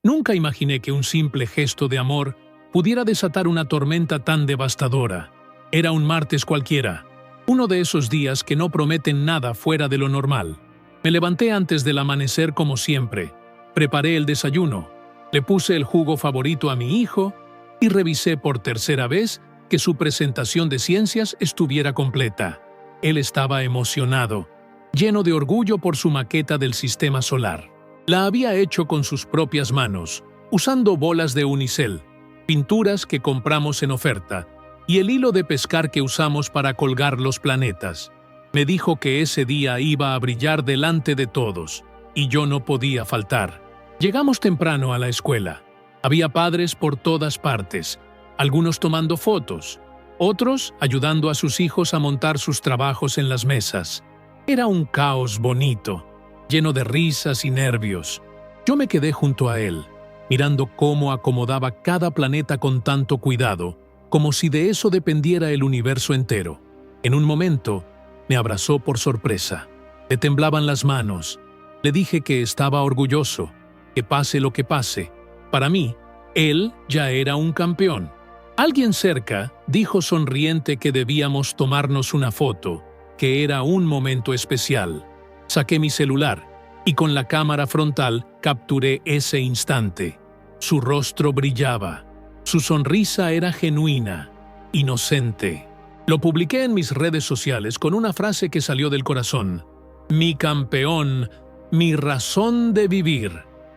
Nunca imaginé que un simple gesto de amor pudiera desatar una tormenta tan devastadora. Era un martes cualquiera, uno de esos días que no prometen nada fuera de lo normal. Me levanté antes del amanecer como siempre, preparé el desayuno, le puse el jugo favorito a mi hijo y revisé por tercera vez que su presentación de ciencias estuviera completa. Él estaba emocionado, lleno de orgullo por su maqueta del sistema solar. La había hecho con sus propias manos, usando bolas de unicel, pinturas que compramos en oferta y el hilo de pescar que usamos para colgar los planetas. Me dijo que ese día iba a brillar delante de todos, y yo no podía faltar. Llegamos temprano a la escuela. Había padres por todas partes, algunos tomando fotos, otros ayudando a sus hijos a montar sus trabajos en las mesas. Era un caos bonito, lleno de risas y nervios. Yo me quedé junto a él, mirando cómo acomodaba cada planeta con tanto cuidado, como si de eso dependiera el universo entero. En un momento, me abrazó por sorpresa. Le temblaban las manos. Le dije que estaba orgulloso, que pase lo que pase. Para mí, él ya era un campeón. Alguien cerca dijo sonriente que debíamos tomarnos una foto, que era un momento especial. Saqué mi celular y con la cámara frontal capturé ese instante. Su rostro brillaba. Su sonrisa era genuina, inocente. Lo publiqué en mis redes sociales con una frase que salió del corazón. Mi campeón, mi razón de vivir.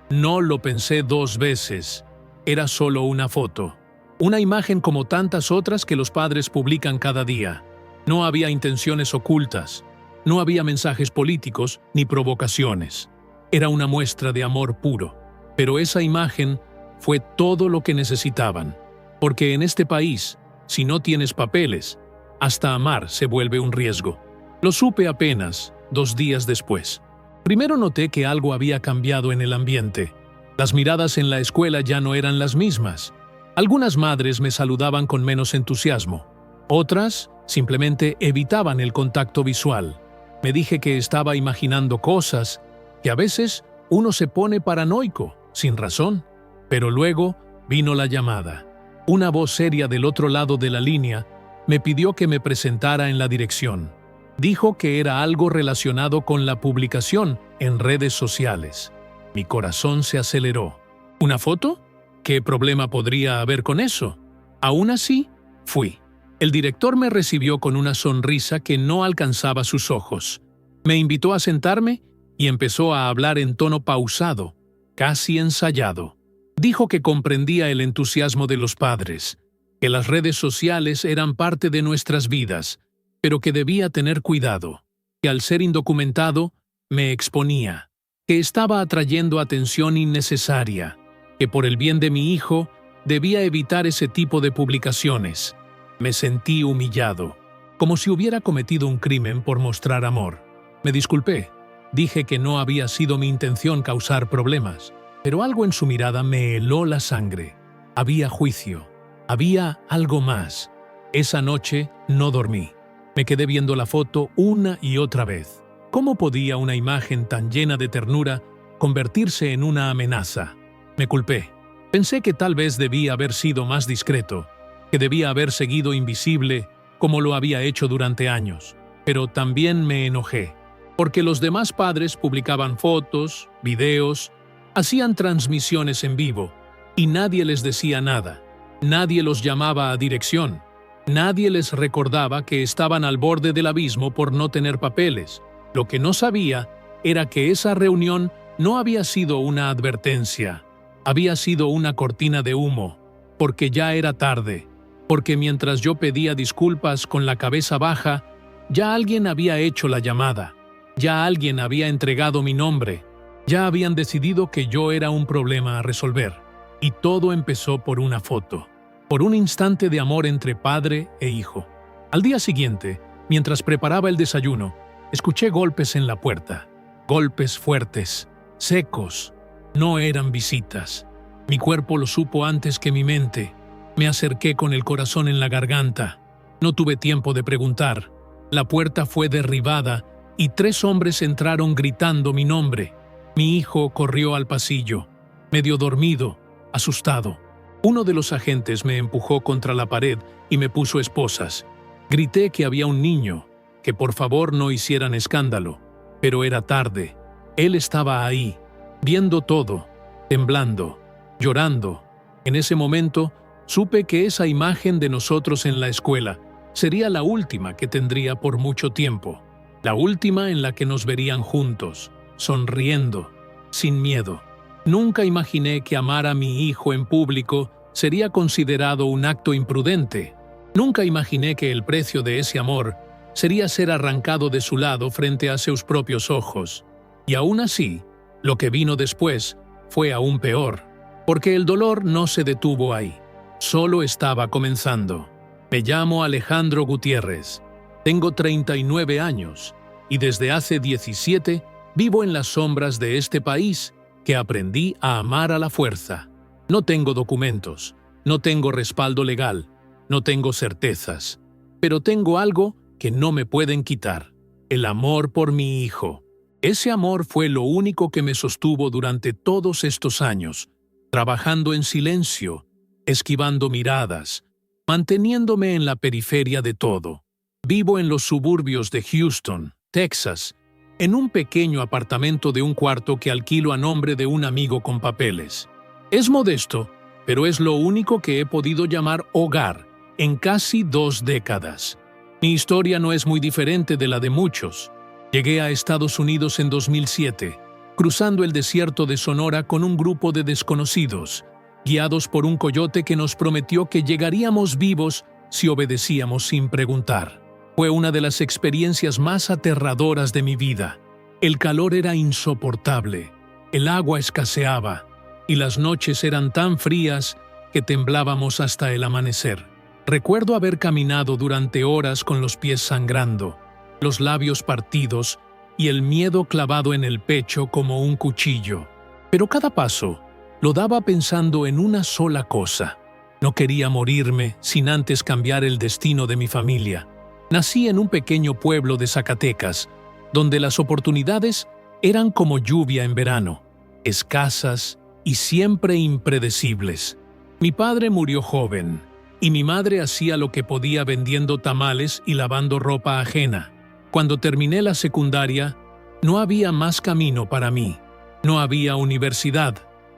No lo pensé 2 veces. Era solo una foto. Una imagen como tantas otras que los padres publican cada día. No había intenciones ocultas. No había mensajes políticos ni provocaciones. Era una muestra de amor puro. Pero esa imagen fue todo lo que necesitaban. Porque en este país, si no tienes papeles, hasta amar se vuelve un riesgo. Lo supe apenas 2 días después. Primero noté que algo había cambiado en el ambiente. Las miradas en la escuela ya no eran las mismas. Algunas madres me saludaban con menos entusiasmo. Otras simplemente evitaban el contacto visual. Me dije que estaba imaginando cosas, que a veces uno se pone paranoico, sin razón. Pero luego vino la llamada. Una voz seria del otro lado de la línea me pidió que me presentara en la dirección. Dijo que era algo relacionado con la publicación en redes sociales. Mi corazón se aceleró. ¿Una foto? ¿Qué problema podría haber con eso? Aún así, fui. El director me recibió con una sonrisa que no alcanzaba sus ojos. Me invitó a sentarme y empezó a hablar en tono pausado, casi ensayado. Dijo que comprendía el entusiasmo de los padres, que las redes sociales eran parte de nuestras vidas, pero que debía tener cuidado, que al ser indocumentado me exponía, que estaba atrayendo atención innecesaria, que por el bien de mi hijo debía evitar ese tipo de publicaciones. Me sentí humillado, como si hubiera cometido un crimen por mostrar amor. Me disculpé, dije que no había sido mi intención causar problemas, pero algo en su mirada me heló la sangre. Había juicio, había algo más. Esa noche no dormí. Me quedé viendo la foto una y otra vez. ¿Cómo podía una imagen tan llena de ternura convertirse en una amenaza? Me culpé. Pensé que tal vez debía haber sido más discreto, que debía haber seguido invisible como lo había hecho durante años. Pero también me enojé, porque los demás padres publicaban fotos, videos, hacían transmisiones en vivo, y nadie les decía nada. Nadie los llamaba a dirección. Nadie les recordaba que estaban al borde del abismo por no tener papeles. Lo que no sabía era que esa reunión no había sido una advertencia. Había sido una cortina de humo, porque ya era tarde, porque mientras yo pedía disculpas con la cabeza baja, ya alguien había hecho la llamada, ya alguien había entregado mi nombre, ya habían decidido que yo era un problema a resolver. Y todo empezó por una foto, por un instante de amor entre padre e hijo. Al día siguiente, mientras preparaba el desayuno, escuché golpes en la puerta. Golpes fuertes, secos. No eran visitas. Mi cuerpo lo supo antes que mi mente. Me acerqué con el corazón en la garganta. No tuve tiempo de preguntar. La puerta fue derribada y 3 hombres entraron gritando mi nombre. Mi hijo corrió al pasillo. medio dormido, asustado. Uno de los agentes me empujó contra la pared y me puso esposas. Grité que había un niño, que por favor no hicieran escándalo, pero era tarde. Él estaba ahí, viendo todo, temblando, llorando. En ese momento, supe que esa imagen de nosotros en la escuela sería la última que tendría por mucho tiempo, la última en la que nos verían juntos, sonriendo, sin miedo. Nunca imaginé que amar a mi hijo en público sería considerado un acto imprudente. Nunca imaginé que el precio de ese amor sería ser arrancado de su lado frente a sus propios ojos. Y aún así, lo que vino después fue aún peor, porque el dolor no se detuvo ahí, solo estaba comenzando. Me llamo Alejandro Gutiérrez, tengo 39 años y desde hace 17 vivo en las sombras de este país que aprendí a amar a la fuerza. No tengo documentos, no tengo respaldo legal, no tengo certezas, pero tengo algo que no me pueden quitar: el amor por mi hijo. Ese amor fue lo único que me sostuvo durante todos estos años, trabajando en silencio, esquivando miradas, manteniéndome en la periferia de todo. Vivo en los suburbios de Houston, Texas, en un pequeño apartamento de un cuarto que alquilo a nombre de un amigo con papeles. Es modesto, pero es lo único que he podido llamar hogar en casi 2 décadas. Mi historia no es muy diferente de la de muchos. Llegué a Estados Unidos en 2007, cruzando el desierto de Sonora con un grupo de desconocidos, guiados por un coyote que nos prometió que llegaríamos vivos si obedecíamos sin preguntar. Fue una de las experiencias más aterradoras de mi vida. El calor era insoportable, el agua escaseaba y las noches eran tan frías que temblábamos hasta el amanecer. Recuerdo haber caminado durante horas con los pies sangrando, los labios partidos y el miedo clavado en el pecho como un cuchillo. Pero cada paso lo daba pensando en una sola cosa: no quería morirme sin antes cambiar el destino de mi familia. Nací en un pequeño pueblo de Zacatecas, donde las oportunidades eran como lluvia en verano, escasas y siempre impredecibles. Mi padre murió joven, y mi madre hacía lo que podía vendiendo tamales y lavando ropa ajena. Cuando terminé la secundaria, no había más camino para mí. No había universidad,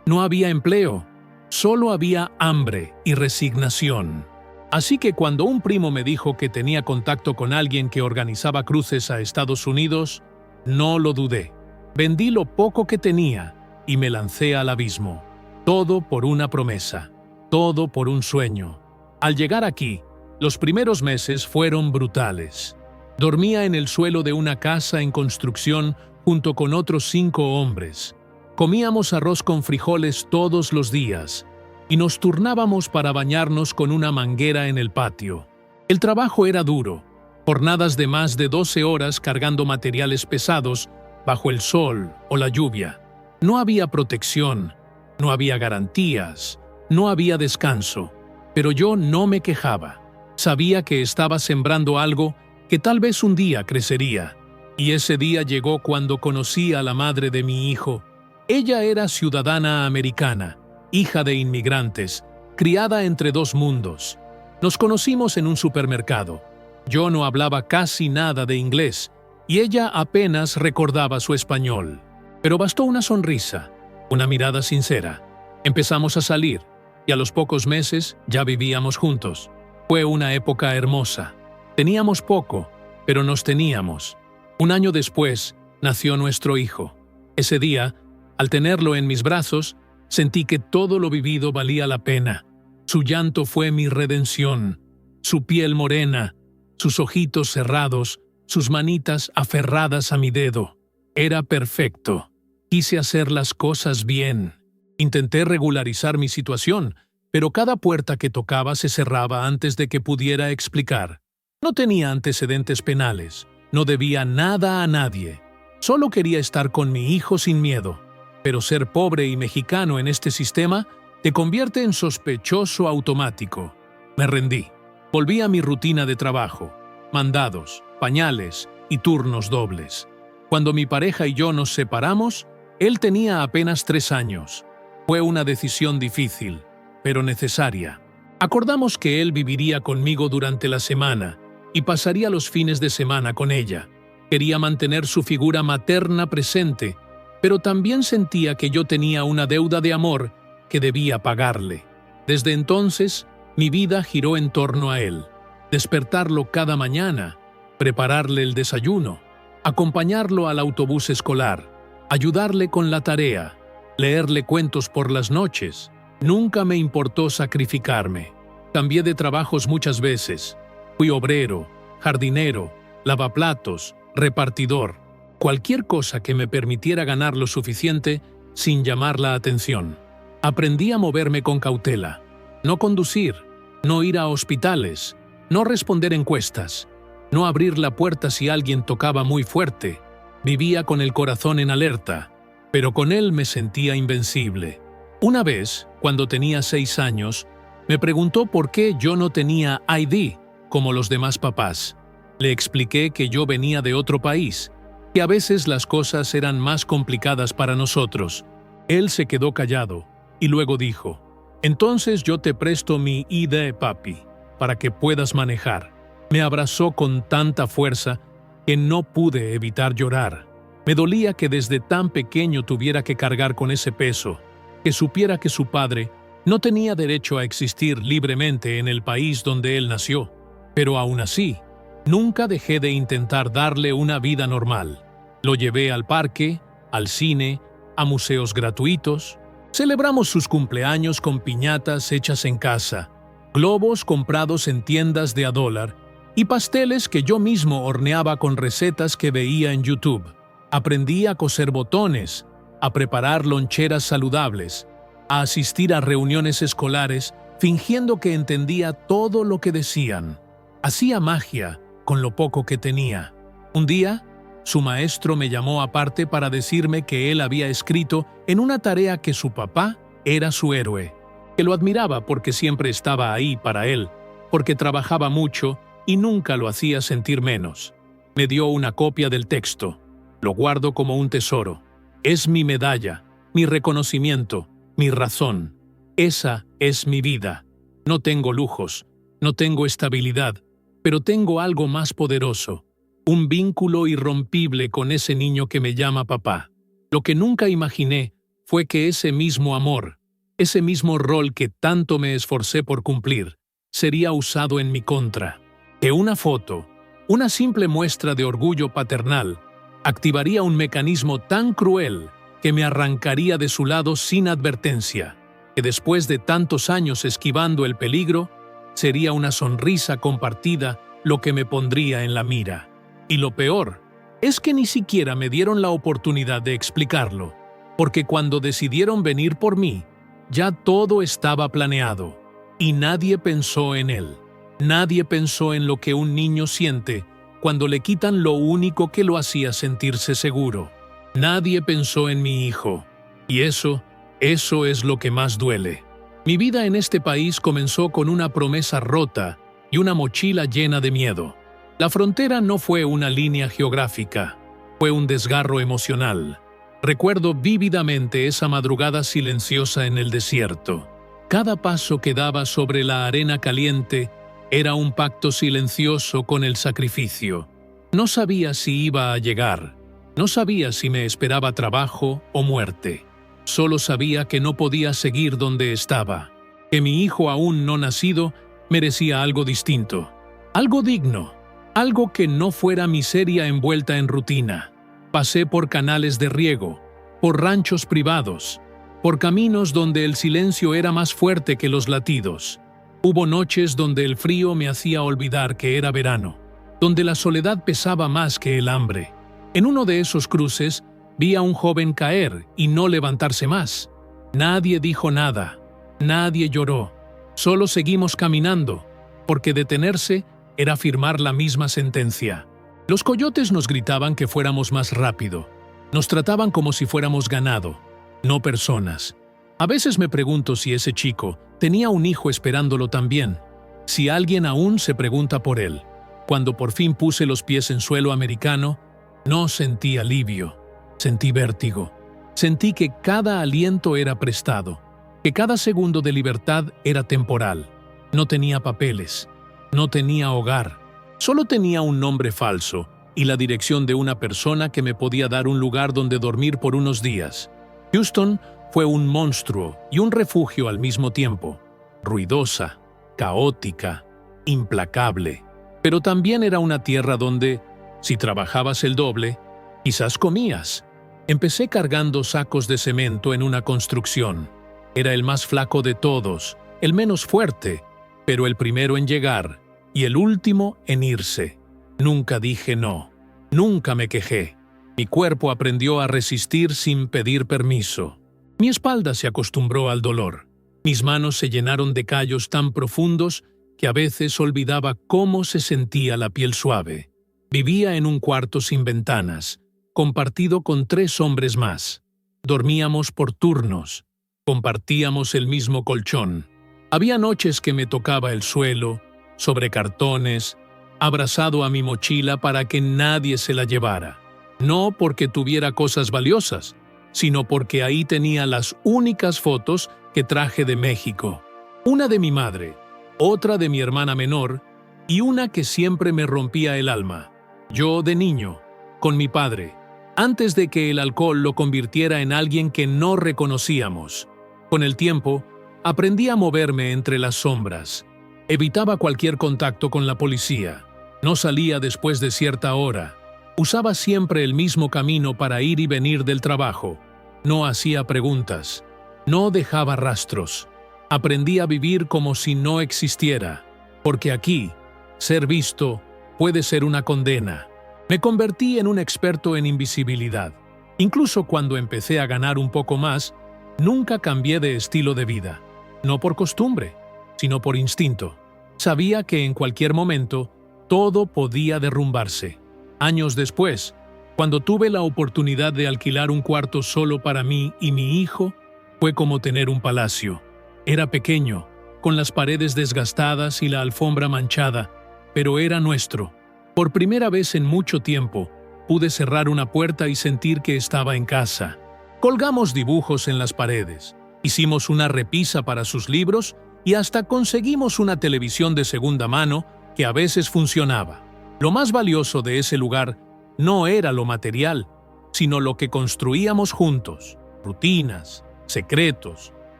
no había empleo, solo había hambre y resignación. Así que cuando un primo me dijo que tenía contacto con alguien que organizaba cruces a Estados Unidos, no lo dudé. Vendí lo poco que tenía y me lancé al abismo. Todo por una promesa, todo por un sueño. Al llegar aquí, los primeros meses fueron brutales. Dormía en el suelo de una casa en construcción junto con otros 5 hombres. Comíamos arroz con frijoles todos los días y nos turnábamos para bañarnos con una manguera en el patio. El trabajo era duro, jornadas de más de 12 horas cargando materiales pesados bajo el sol o la lluvia. No había protección, no había garantías, no había descanso, pero yo no me quejaba. Sabía que estaba sembrando algo que tal vez un día crecería. Y ese día llegó cuando conocí a la madre de mi hijo. Ella era ciudadana americana, hija de inmigrantes, criada entre 2 mundos. Nos conocimos en un supermercado. Yo no hablaba casi nada de inglés y ella apenas recordaba su español. Pero bastó una sonrisa, una mirada sincera. Empezamos a salir y a los pocos meses ya vivíamos juntos. Fue una época hermosa. Teníamos poco, pero nos teníamos. Un año después nació nuestro hijo. Ese día, al tenerlo en mis brazos, sentí que todo lo vivido valía la pena. Su llanto fue mi redención. Su piel morena, sus ojitos cerrados, sus manitas aferradas a mi dedo. Era perfecto. Quise hacer las cosas bien. Intenté regularizar mi situación, pero cada puerta que tocaba se cerraba antes de que pudiera explicar. No tenía antecedentes penales, no debía nada a nadie. Solo quería estar con mi hijo sin miedo. Pero ser pobre y mexicano en este sistema te convierte en sospechoso automático. Me rendí. Volví a mi rutina de trabajo, mandados, pañales y turnos dobles. Cuando mi pareja y yo nos separamos, él tenía apenas 3 años. Fue una decisión difícil, pero necesaria. Acordamos que él viviría conmigo durante la semana y pasaría los fines de semana con ella. Quería mantener su figura materna presente, pero también sentía que yo tenía una deuda de amor que debía pagarle. Desde entonces, mi vida giró en torno a él. Despertarlo cada mañana, prepararle el desayuno, acompañarlo al autobús escolar, ayudarle con la tarea, leerle cuentos por las noches. Nunca me importó sacrificarme. Cambié de trabajos muchas veces. Fui obrero, jardinero, lavaplatos, repartidor. Cualquier cosa que me permitiera ganar lo suficiente sin llamar la atención. Aprendí a moverme con cautela. No conducir, no ir a hospitales, no responder encuestas, no abrir la puerta si alguien tocaba muy fuerte. Vivía con el corazón en alerta, pero con él me sentía invencible. Una vez, cuando tenía 6 años, me preguntó por qué yo no tenía ID, como los demás papás. Le expliqué que yo venía de otro país, que a veces las cosas eran más complicadas para nosotros. Él se quedó callado y luego dijo: «Entonces yo te presto mi ID, papi, para que puedas manejar». Me abrazó con tanta fuerza que no pude evitar llorar. Me dolía que desde tan pequeño tuviera que cargar con ese peso, que supiera que su padre no tenía derecho a existir libremente en el país donde él nació. Pero aún así, nunca dejé de intentar darle una vida normal. Lo llevé al parque, al cine, a museos gratuitos. Celebramos sus cumpleaños con piñatas hechas en casa, globos comprados en tiendas de $1 y pasteles que yo mismo horneaba con recetas que veía en YouTube. Aprendí a coser botones, a preparar loncheras saludables, a asistir a reuniones escolares fingiendo que entendía todo lo que decían. Hacía magia con lo poco que tenía. Un día, su maestro me llamó aparte para decirme que él había escrito en una tarea que su papá era su héroe, que lo admiraba porque siempre estaba ahí para él, porque trabajaba mucho y nunca lo hacía sentir menos. Me dio una copia del texto. Lo guardo como un tesoro. Es mi medalla, mi reconocimiento, mi razón. Esa es mi vida. No tengo lujos, no tengo estabilidad, pero tengo algo más poderoso. Un vínculo irrompible con ese niño que me llama papá. Lo que nunca imaginé fue que ese mismo amor, ese mismo rol que tanto me esforcé por cumplir, sería usado en mi contra. Que una foto, una simple muestra de orgullo paternal, activaría un mecanismo tan cruel que me arrancaría de su lado sin advertencia, que después de tantos años esquivando el peligro, sería una sonrisa compartida lo que me pondría en la mira. Y lo peor es que ni siquiera me dieron la oportunidad de explicarlo, porque cuando decidieron venir por mí, ya todo estaba planeado, y nadie pensó en él. Nadie pensó en lo que un niño siente cuando le quitan lo único que lo hacía sentirse seguro. Nadie pensó en mi hijo. Y eso es lo que más duele. Mi vida en este país comenzó con una promesa rota y una mochila llena de miedo. La frontera no fue una línea geográfica, fue un desgarro emocional. Recuerdo vívidamente esa madrugada silenciosa en el desierto. Cada paso que daba sobre la arena caliente era un pacto silencioso con el sacrificio. No sabía si iba a llegar, no sabía si me esperaba trabajo o muerte. Solo sabía que no podía seguir donde estaba, que mi hijo aún no nacido merecía algo distinto, algo digno, algo que no fuera miseria envuelta en rutina. Pasé por canales de riego, por ranchos privados, por caminos donde el silencio era más fuerte que los latidos. Hubo noches donde el frío me hacía olvidar que era verano, donde la soledad pesaba más que el hambre. En uno de esos cruces vi a un joven caer y no levantarse más. Nadie dijo nada, nadie lloró, solo seguimos caminando, porque detenerse era firmar la misma sentencia. Los coyotes nos gritaban que fuéramos más rápido, nos trataban como si fuéramos ganado, no personas. A veces me pregunto si ese chico tenía un hijo esperándolo también, si alguien aún se pregunta por él. Cuando por fin puse los pies en suelo americano, no sentí alivio, sentí vértigo. Sentí que cada aliento era prestado, que cada segundo de libertad era temporal. No tenía papeles, no tenía hogar, solo tenía un nombre falso y la dirección de una persona que me podía dar un lugar donde dormir por unos días. Houston fue un monstruo y un refugio al mismo tiempo, ruidosa, caótica, implacable. Pero también era una tierra donde, si trabajabas el doble, quizás comías. Empecé cargando sacos de cemento en una construcción. Era el más flaco de todos, el menos fuerte, pero el primero en llegar y el último en irse. Nunca dije no, nunca me quejé. Mi cuerpo aprendió a resistir sin pedir permiso. Mi espalda se acostumbró al dolor. Mis manos se llenaron de callos tan profundos que a veces olvidaba cómo se sentía la piel suave. Vivía en un cuarto sin ventanas, compartido con 3 hombres más. Dormíamos por turnos, compartíamos el mismo colchón. Había noches que me tocaba el suelo, sobre cartones, abrazado a mi mochila para que nadie se la llevara. No porque tuviera cosas valiosas, sino porque ahí tenía las únicas fotos que traje de México. Una de mi madre, otra de mi hermana menor y una que siempre me rompía el alma. Yo de niño, con mi padre, antes de que el alcohol lo convirtiera en alguien que no reconocíamos. Con el tiempo, aprendí a moverme entre las sombras. Evitaba cualquier contacto con la policía. No salía después de cierta hora. Usaba siempre el mismo camino para ir y venir del trabajo. No hacía preguntas. No dejaba rastros. Aprendí a vivir como si no existiera, porque aquí, ser visto puede ser una condena. Me convertí en un experto en invisibilidad. Incluso cuando empecé a ganar un poco más, nunca cambié de estilo de vida. No por costumbre, sino por instinto. Sabía que en cualquier momento todo podía derrumbarse. Años después, cuando tuve la oportunidad de alquilar un cuarto solo para mí y mi hijo, fue como tener un palacio. Era pequeño, con las paredes desgastadas y la alfombra manchada, pero era nuestro. Por primera vez en mucho tiempo, pude cerrar una puerta y sentir que estaba en casa. Colgamos dibujos en las paredes, hicimos una repisa para sus libros y hasta conseguimos una televisión de segunda mano que a veces funcionaba. Lo más valioso de ese lugar no era lo material, sino lo que construíamos juntos, rutinas, secretos,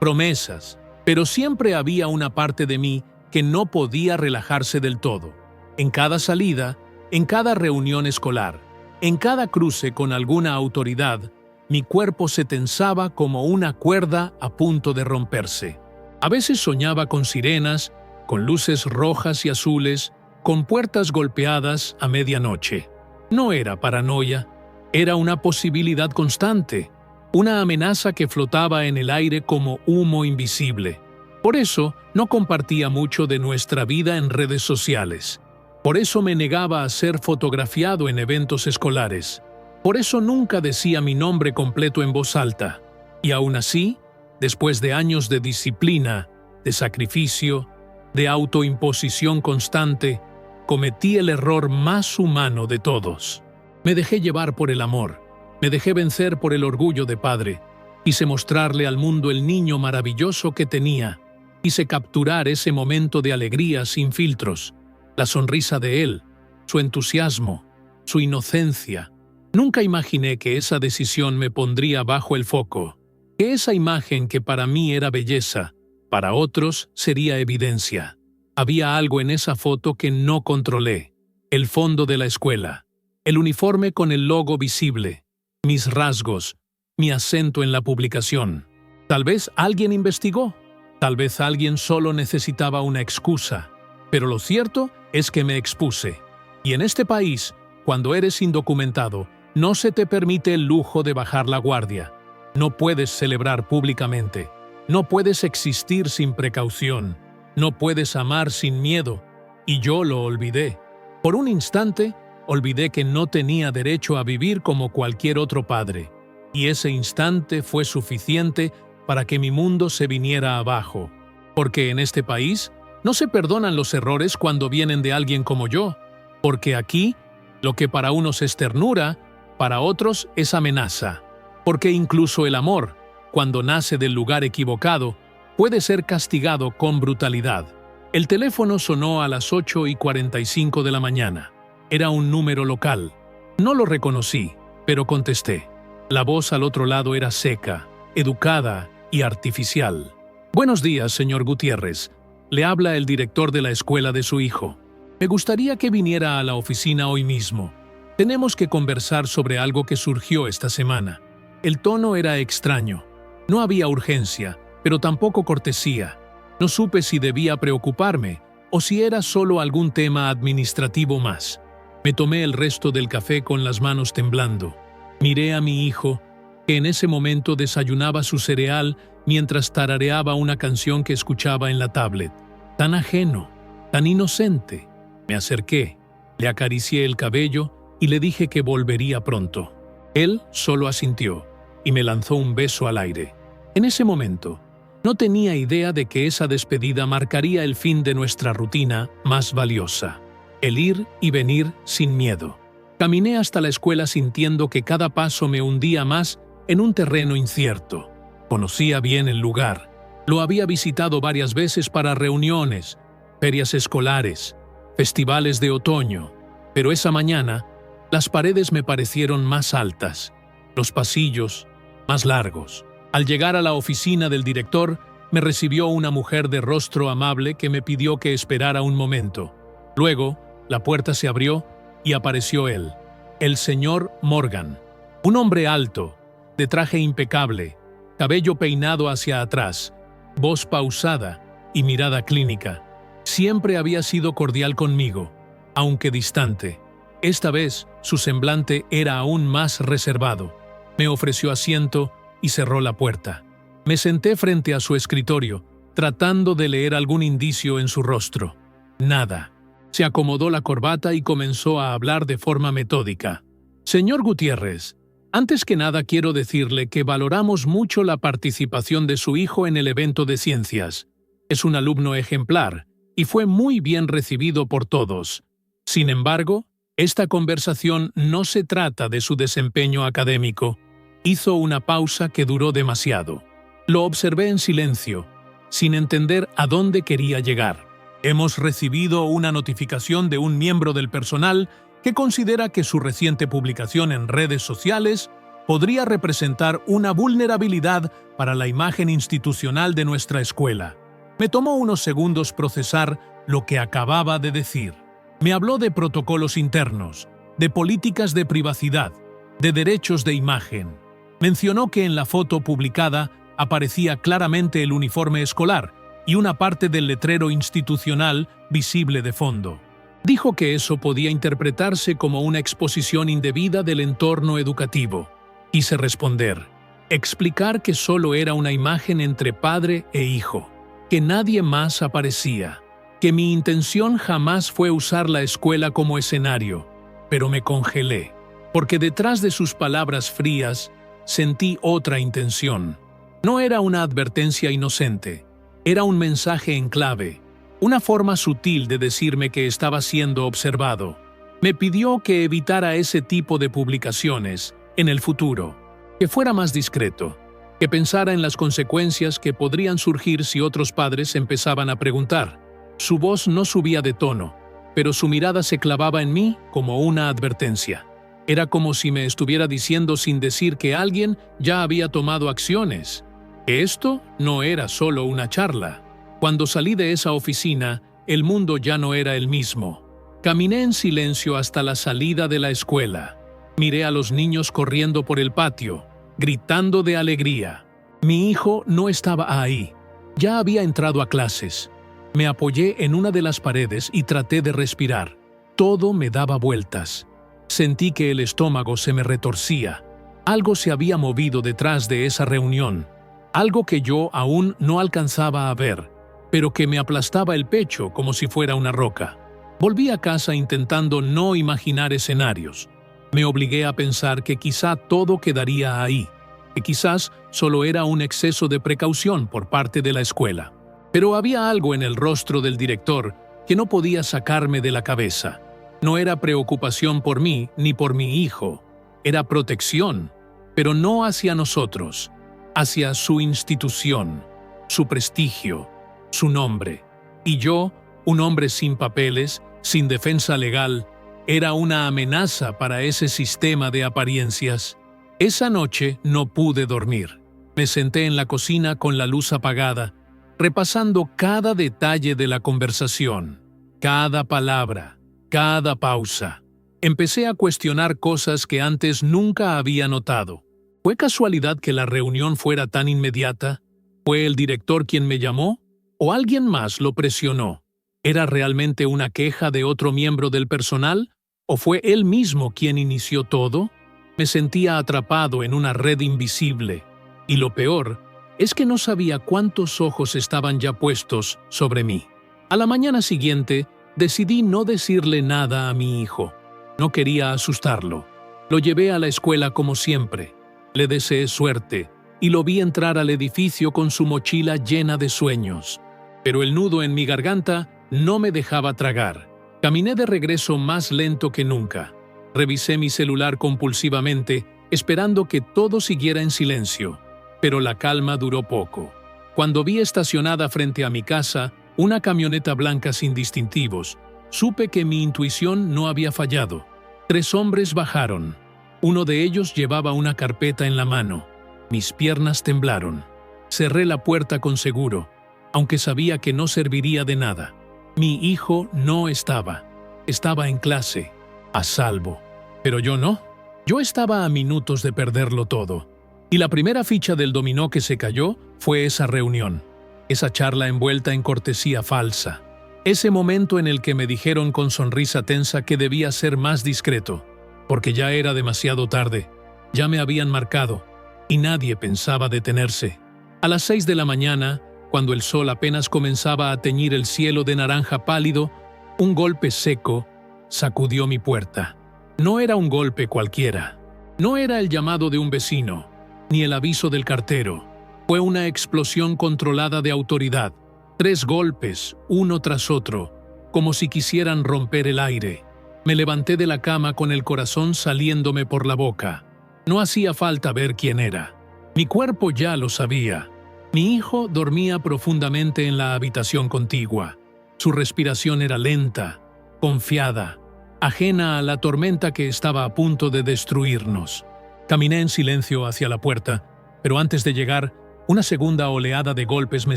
promesas, pero siempre había una parte de mí que no podía relajarse del todo. En cada salida, en cada reunión escolar, en cada cruce con alguna autoridad, mi cuerpo se tensaba como una cuerda a punto de romperse. A veces soñaba con sirenas, con luces rojas y azules, con puertas golpeadas a medianoche. No era paranoia, era una posibilidad constante, una amenaza que flotaba en el aire como humo invisible. Por eso no compartía mucho de nuestra vida en redes sociales. Por eso me negaba a ser fotografiado en eventos escolares. Por eso nunca decía mi nombre completo en voz alta. Y aún así, después de años de disciplina, de sacrificio, de autoimposición constante, cometí el error más humano de todos. Me dejé llevar por el amor, me dejé vencer por el orgullo de padre. Quise mostrarle al mundo el niño maravilloso que tenía. Quise capturar ese momento de alegría sin filtros, la sonrisa de él, su entusiasmo, su inocencia. Nunca imaginé que esa decisión me pondría bajo el foco, que esa imagen que para mí era belleza, para otros sería evidencia. Había algo en esa foto que no controlé. El fondo de la escuela, el uniforme con el logo visible, mis rasgos, mi acento en la publicación. Tal vez alguien investigó, tal vez alguien solo necesitaba una excusa, pero lo cierto es que me expuse. Y en este país, cuando eres indocumentado, no se te permite el lujo de bajar la guardia. No puedes celebrar públicamente, no puedes existir sin precaución. No puedes amar sin miedo, y yo lo olvidé. Por un instante, olvidé que no tenía derecho a vivir como cualquier otro padre, y ese instante fue suficiente para que mi mundo se viniera abajo. Porque en este país no se perdonan los errores cuando vienen de alguien como yo, porque aquí, lo que para unos es ternura, para otros es amenaza. Porque incluso el amor, cuando nace del lugar equivocado, puede ser castigado con brutalidad. El teléfono sonó a las 8:45 de la mañana. Era un número local. No lo reconocí, pero contesté. La voz al otro lado era seca, educada y artificial. «Buenos días, señor Gutiérrez. Le habla el director de la escuela de su hijo. Me gustaría que viniera a la oficina hoy mismo. Tenemos que conversar sobre algo que surgió esta semana». El tono era extraño. No había urgencia, pero tampoco cortesía. No supe si debía preocuparme o si era solo algún tema administrativo más. Me tomé el resto del café con las manos temblando. Miré a mi hijo, que en ese momento desayunaba su cereal mientras tarareaba una canción que escuchaba en la tablet. Tan ajeno, tan inocente. Me acerqué, le acaricié el cabello y le dije que volvería pronto. Él solo asintió y me lanzó un beso al aire. En ese momento, no tenía idea de que esa despedida marcaría el fin de nuestra rutina más valiosa. El ir y venir sin miedo. Caminé hasta la escuela sintiendo que cada paso me hundía más en un terreno incierto. Conocía bien el lugar. Lo había visitado varias veces para reuniones, ferias escolares, festivales de otoño. Pero esa mañana, las paredes me parecieron más altas, los pasillos más largos. Al llegar a la oficina del director, me recibió una mujer de rostro amable que me pidió que esperara un momento. Luego, la puerta se abrió y apareció él, el señor Morgan. Un hombre alto, de traje impecable, cabello peinado hacia atrás, voz pausada y mirada clínica. Siempre había sido cordial conmigo, aunque distante. Esta vez, su semblante era aún más reservado. Me ofreció asiento y cerró la puerta. Me senté frente a su escritorio, tratando de leer algún indicio en su rostro. Nada. Se acomodó la corbata y comenzó a hablar de forma metódica. «Señor Gutiérrez, antes que nada quiero decirle que valoramos mucho la participación de su hijo en el evento de ciencias. Es un alumno ejemplar y fue muy bien recibido por todos. Sin embargo, esta conversación no se trata de su desempeño académico». Hizo una pausa que duró demasiado. Lo observé en silencio, sin entender a dónde quería llegar. «Hemos recibido una notificación de un miembro del personal que considera que su reciente publicación en redes sociales podría representar una vulnerabilidad para la imagen institucional de nuestra escuela». Me tomó unos segundos procesar lo que acababa de decir. Me habló de protocolos internos, de políticas de privacidad, de derechos de imagen. Mencionó que en la foto publicada aparecía claramente el uniforme escolar y una parte del letrero institucional visible de fondo. Dijo que eso podía interpretarse como una exposición indebida del entorno educativo. Quise responder, explicar que solo era una imagen entre padre e hijo, que nadie más aparecía, que mi intención jamás fue usar la escuela como escenario, pero me congelé, porque detrás de sus palabras frías sentí otra intención. No era una advertencia inocente, era un mensaje en clave, una forma sutil de decirme que estaba siendo observado. Me pidió que evitara ese tipo de publicaciones en el futuro, que fuera más discreto, que pensara en las consecuencias que podrían surgir si otros padres empezaban a preguntar. Su voz no subía de tono, pero su mirada se clavaba en mí como una advertencia. Era como si me estuviera diciendo sin decir que alguien ya había tomado acciones. Que esto no era solo una charla. Cuando salí de esa oficina, el mundo ya no era el mismo. Caminé en silencio hasta la salida de la escuela. Miré a los niños corriendo por el patio, gritando de alegría. Mi hijo no estaba ahí. Ya había entrado a clases. Me apoyé en una de las paredes y traté de respirar. Todo me daba vueltas. Sentí que el estómago se me retorcía. Algo se había movido detrás de esa reunión. Algo que yo aún no alcanzaba a ver, pero que me aplastaba el pecho como si fuera una roca. Volví a casa intentando no imaginar escenarios. Me obligué a pensar que quizá todo quedaría ahí, que quizás solo era un exceso de precaución por parte de la escuela. Pero había algo en el rostro del director que no podía sacarme de la cabeza. No era preocupación por mí ni por mi hijo, era protección. pero no hacia nosotros, hacia su institución, su prestigio, su nombre. Y yo, un hombre sin papeles, sin defensa legal, era una amenaza para ese sistema de apariencias. Esa noche no pude dormir. Me senté en la cocina con la luz apagada, repasando cada detalle de la conversación, cada palabra, cada pausa. Empecé a cuestionar cosas que antes nunca había notado. ¿Fue casualidad que la reunión fuera tan inmediata? ¿Fue el director quien me llamó? ¿O alguien más lo presionó? ¿Era realmente una queja de otro miembro del personal? ¿O fue él mismo quien inició todo? Me sentía atrapado en una red invisible. Y lo peor es que no sabía cuántos ojos estaban ya puestos sobre mí. A la mañana siguiente, decidí no decirle nada a mi hijo. No quería asustarlo. Lo llevé a la escuela como siempre. Le deseé suerte y lo vi entrar al edificio con su mochila llena de sueños. Pero el nudo en mi garganta no me dejaba tragar. Caminé de regreso más lento que nunca. Revisé mi celular compulsivamente, esperando que todo siguiera en silencio. Pero la calma duró poco. Cuando vi estacionada frente a mi casa una camioneta blanca sin distintivos, supe que mi intuición no había fallado. 3 hombres bajaron. Uno de ellos llevaba una carpeta en la mano. Mis piernas temblaron. Cerré la puerta con seguro, aunque sabía que no serviría de nada. Mi hijo no estaba. Estaba en clase, a salvo. Pero yo no. Yo estaba a minutos de perderlo todo. Y la primera ficha del dominó que se cayó fue esa reunión. Esa charla envuelta en cortesía falsa. Ese momento en el que me dijeron con sonrisa tensa que debía ser más discreto, porque ya era demasiado tarde. Ya me habían marcado, y nadie pensaba detenerse. A las 6 de la mañana, cuando el sol apenas comenzaba a teñir el cielo de naranja pálido, un golpe seco sacudió mi puerta. No era un golpe cualquiera. No era el llamado de un vecino, ni el aviso del cartero. Fue una explosión controlada de autoridad. 3 golpes, uno tras otro, como si quisieran romper el aire. Me levanté de la cama con el corazón saliéndome por la boca. No hacía falta ver quién era. Mi cuerpo ya lo sabía. Mi hijo dormía profundamente en la habitación contigua. Su respiración era lenta, confiada, ajena a la tormenta que estaba a punto de destruirnos. Caminé en silencio hacia la puerta, pero antes de llegar, una segunda oleada de golpes me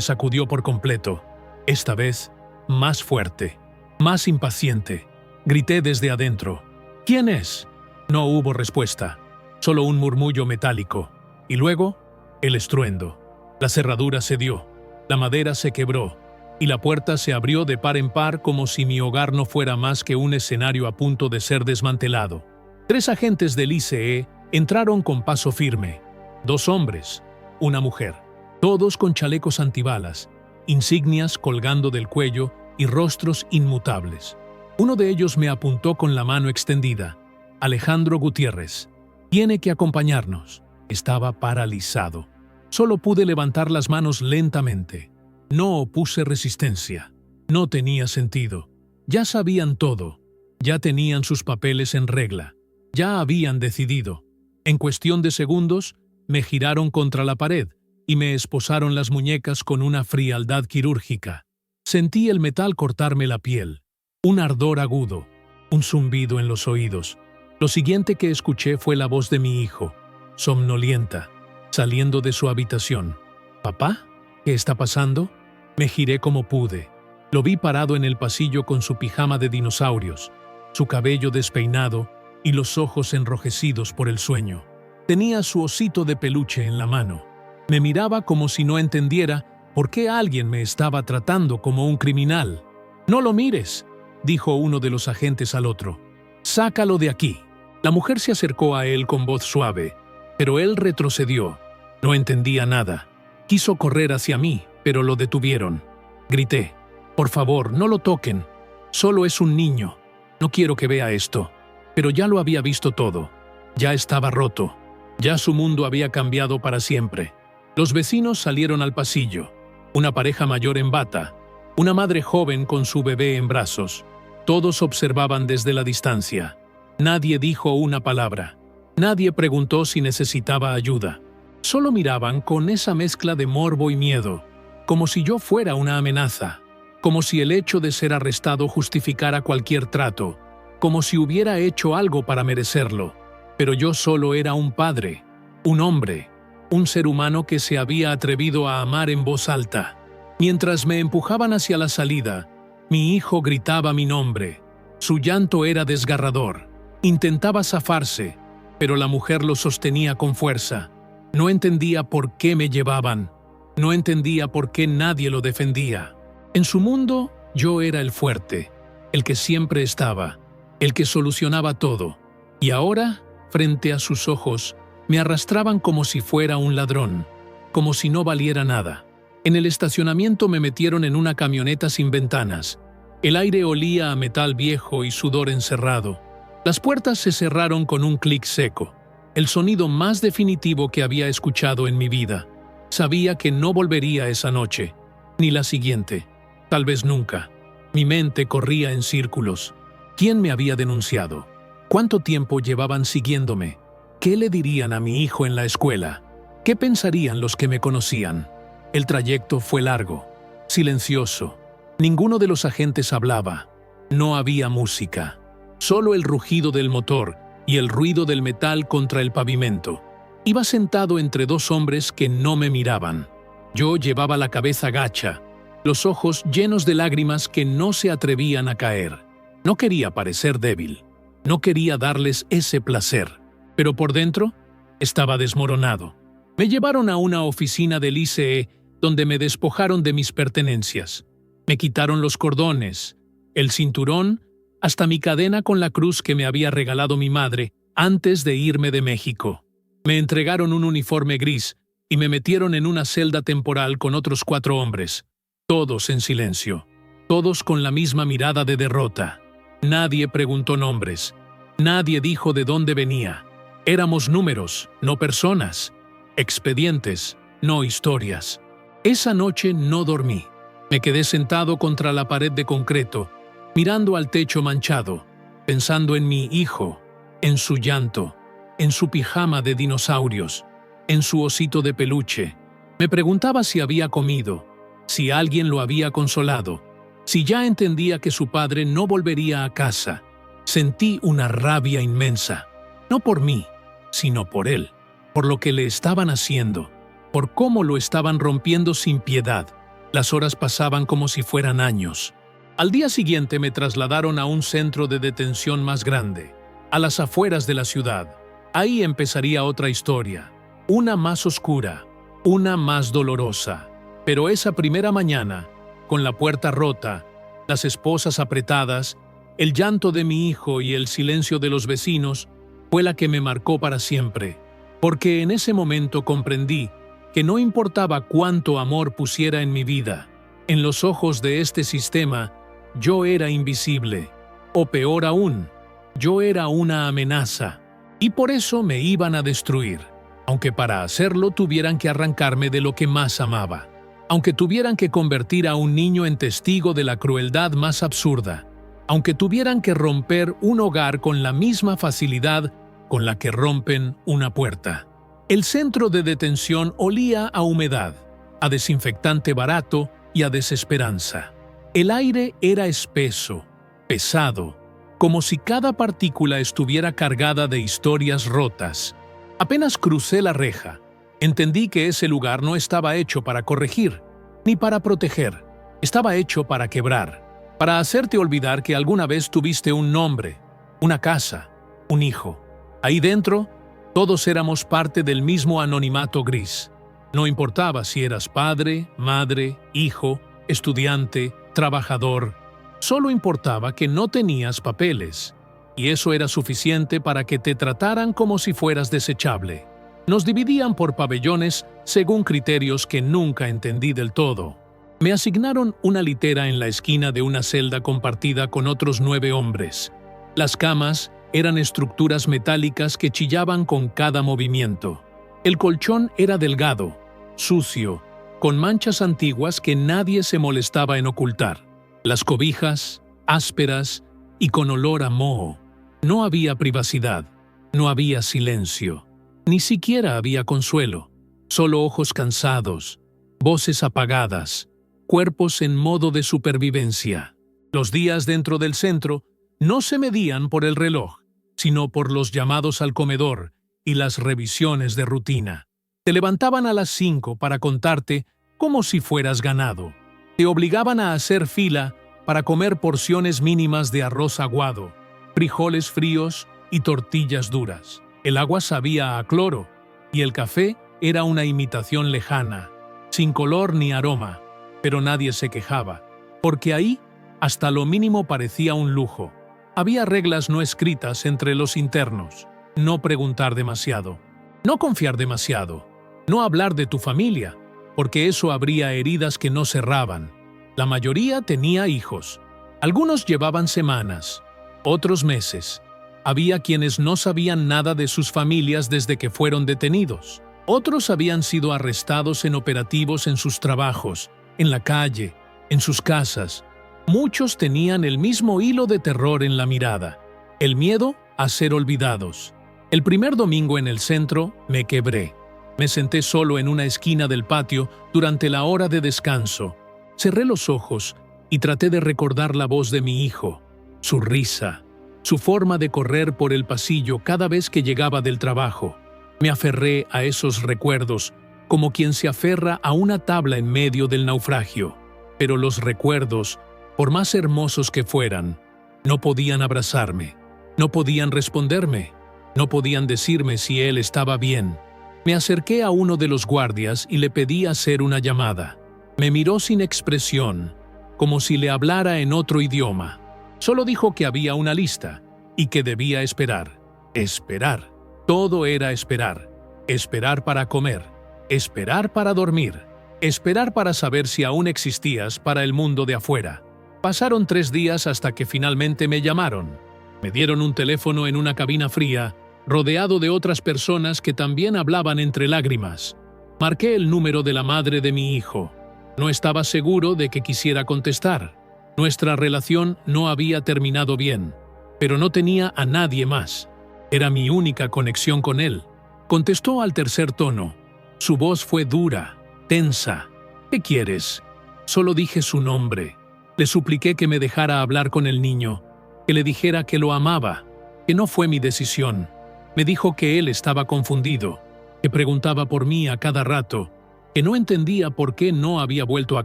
sacudió por completo. Esta vez, más fuerte, más impaciente. Grité desde adentro. ¿Quién es? No hubo respuesta, solo un murmullo metálico. Y luego, el estruendo. La cerradura cedió, la madera se quebró, y la puerta se abrió de par en par como si mi hogar no fuera más que un escenario a punto de ser desmantelado. 3 agentes del ICE entraron con paso firme. 2 hombres, una mujer, todos con chalecos antibalas, insignias colgando del cuello y rostros inmutables. Uno de ellos me apuntó con la mano extendida. Alejandro Gutiérrez, tiene que acompañarnos. Estaba paralizado. Solo pude levantar las manos lentamente. No opuse resistencia. No tenía sentido. Ya sabían todo. Ya tenían sus papeles en regla. Ya habían decidido. En cuestión de segundos, me giraron contra la pared y me esposaron las muñecas con una frialdad quirúrgica. Sentí el metal cortarme la piel. Un ardor agudo. Un zumbido en los oídos. Lo siguiente que escuché fue la voz de mi hijo, somnolienta, saliendo de su habitación. ¿Papá? ¿Qué está pasando? Me giré como pude. Lo vi parado en el pasillo con su pijama de dinosaurios, su cabello despeinado y los ojos enrojecidos por el sueño. Tenía su osito de peluche en la mano. Me miraba como si no entendiera por qué alguien me estaba tratando como un criminal. «No lo mires», dijo uno de los agentes al otro. «Sácalo de aquí». La mujer se acercó a él con voz suave, pero él retrocedió. No entendía nada. Quiso correr hacia mí, pero lo detuvieron. Grité: «Por favor, no lo toquen. Solo es un niño. No quiero que vea esto». Pero ya lo había visto todo. Ya estaba roto. Ya su mundo había cambiado para siempre. Los vecinos salieron al pasillo. Una pareja mayor en bata. Una madre joven con su bebé en brazos. Todos observaban desde la distancia. Nadie dijo una palabra. Nadie preguntó si necesitaba ayuda. Solo miraban con esa mezcla de morbo y miedo, como si yo fuera una amenaza, como si el hecho de ser arrestado justificara cualquier trato, como si hubiera hecho algo para merecerlo. Pero yo solo era un padre, un hombre, un ser humano que se había atrevido a amar en voz alta. Mientras me empujaban hacia la salida, mi hijo gritaba mi nombre. Su llanto era desgarrador. Intentaba zafarse, pero la mujer lo sostenía con fuerza. No entendía por qué me llevaban. No entendía por qué nadie lo defendía. En su mundo, yo era el fuerte, el que siempre estaba, el que solucionaba todo. Y ahora, frente a sus ojos, me arrastraban como si fuera un ladrón, como si no valiera nada. En el estacionamiento me metieron en una camioneta sin ventanas. El aire olía a metal viejo y sudor encerrado. Las puertas se cerraron con un clic seco, el sonido más definitivo que había escuchado en mi vida. Sabía que no volvería esa noche, ni la siguiente, tal vez nunca. Mi mente corría en círculos. ¿Quién me había denunciado? ¿Cuánto tiempo llevaban siguiéndome? ¿Qué le dirían a mi hijo en la escuela? ¿Qué pensarían los que me conocían? El trayecto fue largo, silencioso. Ninguno de los agentes hablaba. No había música. Solo el rugido del motor y el ruido del metal contra el pavimento. Iba sentado entre dos hombres que no me miraban. Yo llevaba la cabeza gacha, los ojos llenos de lágrimas que no se atrevían a caer. No quería parecer débil. No quería darles ese placer. Pero por dentro estaba desmoronado. Me llevaron a una oficina del ICE donde me despojaron de mis pertenencias. Me quitaron los cordones, el cinturón, hasta mi cadena con la cruz que me había regalado mi madre antes de irme de México. Me entregaron un uniforme gris y me metieron en una celda temporal con otros 4 hombres, todos en silencio, todos con la misma mirada de derrota. Nadie preguntó nombres, nadie dijo de dónde venía. Éramos números, no personas, expedientes, no historias. Esa noche no dormí. Me quedé sentado contra la pared de concreto, mirando al techo manchado, pensando en mi hijo, en su llanto, en su pijama de dinosaurios, en su osito de peluche. Me preguntaba si había comido, si alguien lo había consolado, si ya entendía que su padre no volvería a casa. Sentí una rabia inmensa, no por mí, sino por él, por lo que le estaban haciendo, por cómo lo estaban rompiendo sin piedad. Las horas pasaban como si fueran años. Al día siguiente me trasladaron a un centro de detención más grande, a las afueras de la ciudad. Ahí empezaría otra historia, una más oscura, una más dolorosa. Pero esa primera mañana, con la puerta rota, las esposas apretadas, el llanto de mi hijo y el silencio de los vecinos, fue la que me marcó para siempre, porque en ese momento comprendí que no importaba cuánto amor pusiera en mi vida, en los ojos de este sistema, yo era invisible, o peor aún, yo era una amenaza, y por eso me iban a destruir, aunque para hacerlo tuvieran que arrancarme de lo que más amaba, aunque tuvieran que convertir a un niño en testigo de la crueldad más absurda, aunque tuvieran que romper un hogar con la misma facilidad con la que rompen una puerta. El centro de detención olía a humedad, a desinfectante barato y a desesperanza. El aire era espeso, pesado, como si cada partícula estuviera cargada de historias rotas. Apenas crucé la reja, entendí que ese lugar no estaba hecho para corregir, ni para proteger. Estaba hecho para quebrar, para hacerte olvidar que alguna vez tuviste un nombre, una casa, un hijo. Ahí dentro, todos éramos parte del mismo anonimato gris. No importaba si eras padre, madre, hijo, estudiante, trabajador. Solo importaba que no tenías papeles. Y eso era suficiente para que te trataran como si fueras desechable. Nos dividían por pabellones según criterios que nunca entendí del todo. Me asignaron una litera en la esquina de una celda compartida con otros 9 hombres. Las camas eran estructuras metálicas que chillaban con cada movimiento. El colchón era delgado, sucio, con manchas antiguas que nadie se molestaba en ocultar. Las cobijas, ásperas y con olor a moho. No había privacidad. No había silencio, ni siquiera había consuelo, solo ojos cansados, voces apagadas, cuerpos en modo de supervivencia. Los días dentro del centro no se medían por el reloj, sino por los llamados al comedor y las revisiones de rutina. Te levantaban a las 5 para contarte como si fueras ganado. Te obligaban a hacer fila para comer porciones mínimas de arroz aguado, frijoles fríos y tortillas duras. El agua sabía a cloro y el café era una imitación lejana, sin color ni aroma, pero nadie se quejaba, porque ahí hasta lo mínimo parecía un lujo. Había reglas no escritas entre los internos: no preguntar demasiado, no confiar demasiado, no hablar de tu familia, porque eso abría heridas que no cerraban. La mayoría tenía hijos. Algunos llevaban semanas, otros meses. Había quienes no sabían nada de sus familias desde que fueron detenidos. Otros habían sido arrestados en operativos en sus trabajos, en la calle, en sus casas. Muchos tenían el mismo hilo de terror en la mirada: el miedo a ser olvidados. El primer domingo en el centro me quebré. Me senté solo en una esquina del patio durante la hora de descanso. Cerré los ojos y traté de recordar la voz de mi hijo, su risa, su forma de correr por el pasillo cada vez que llegaba del trabajo. Me aferré a esos recuerdos como quien se aferra a una tabla en medio del naufragio. Pero los recuerdos, por más hermosos que fueran, no podían abrazarme, no podían responderme, no podían decirme si él estaba bien. Me acerqué a uno de los guardias y le pedí hacer una llamada. Me miró sin expresión, como si le hablara en otro idioma. Solo dijo que había una lista y que debía esperar. Esperar. Todo era esperar. Esperar para comer. Esperar para dormir. Esperar para saber si aún existías para el mundo de afuera. Pasaron 3 días hasta que finalmente me llamaron. Me dieron un teléfono en una cabina fría, rodeado de otras personas que también hablaban entre lágrimas. Marqué el número de la madre de mi hijo. No estaba seguro de que quisiera contestar. Nuestra relación no había terminado bien, pero no tenía a nadie más. Era mi única conexión con él. Contestó al tercer tono. Su voz fue dura, tensa. ¿Qué quieres? Solo dije su nombre. Le supliqué que me dejara hablar con el niño, que le dijera que lo amaba, que no fue mi decisión. Me dijo que él estaba confundido, que preguntaba por mí a cada rato, que no entendía por qué no había vuelto a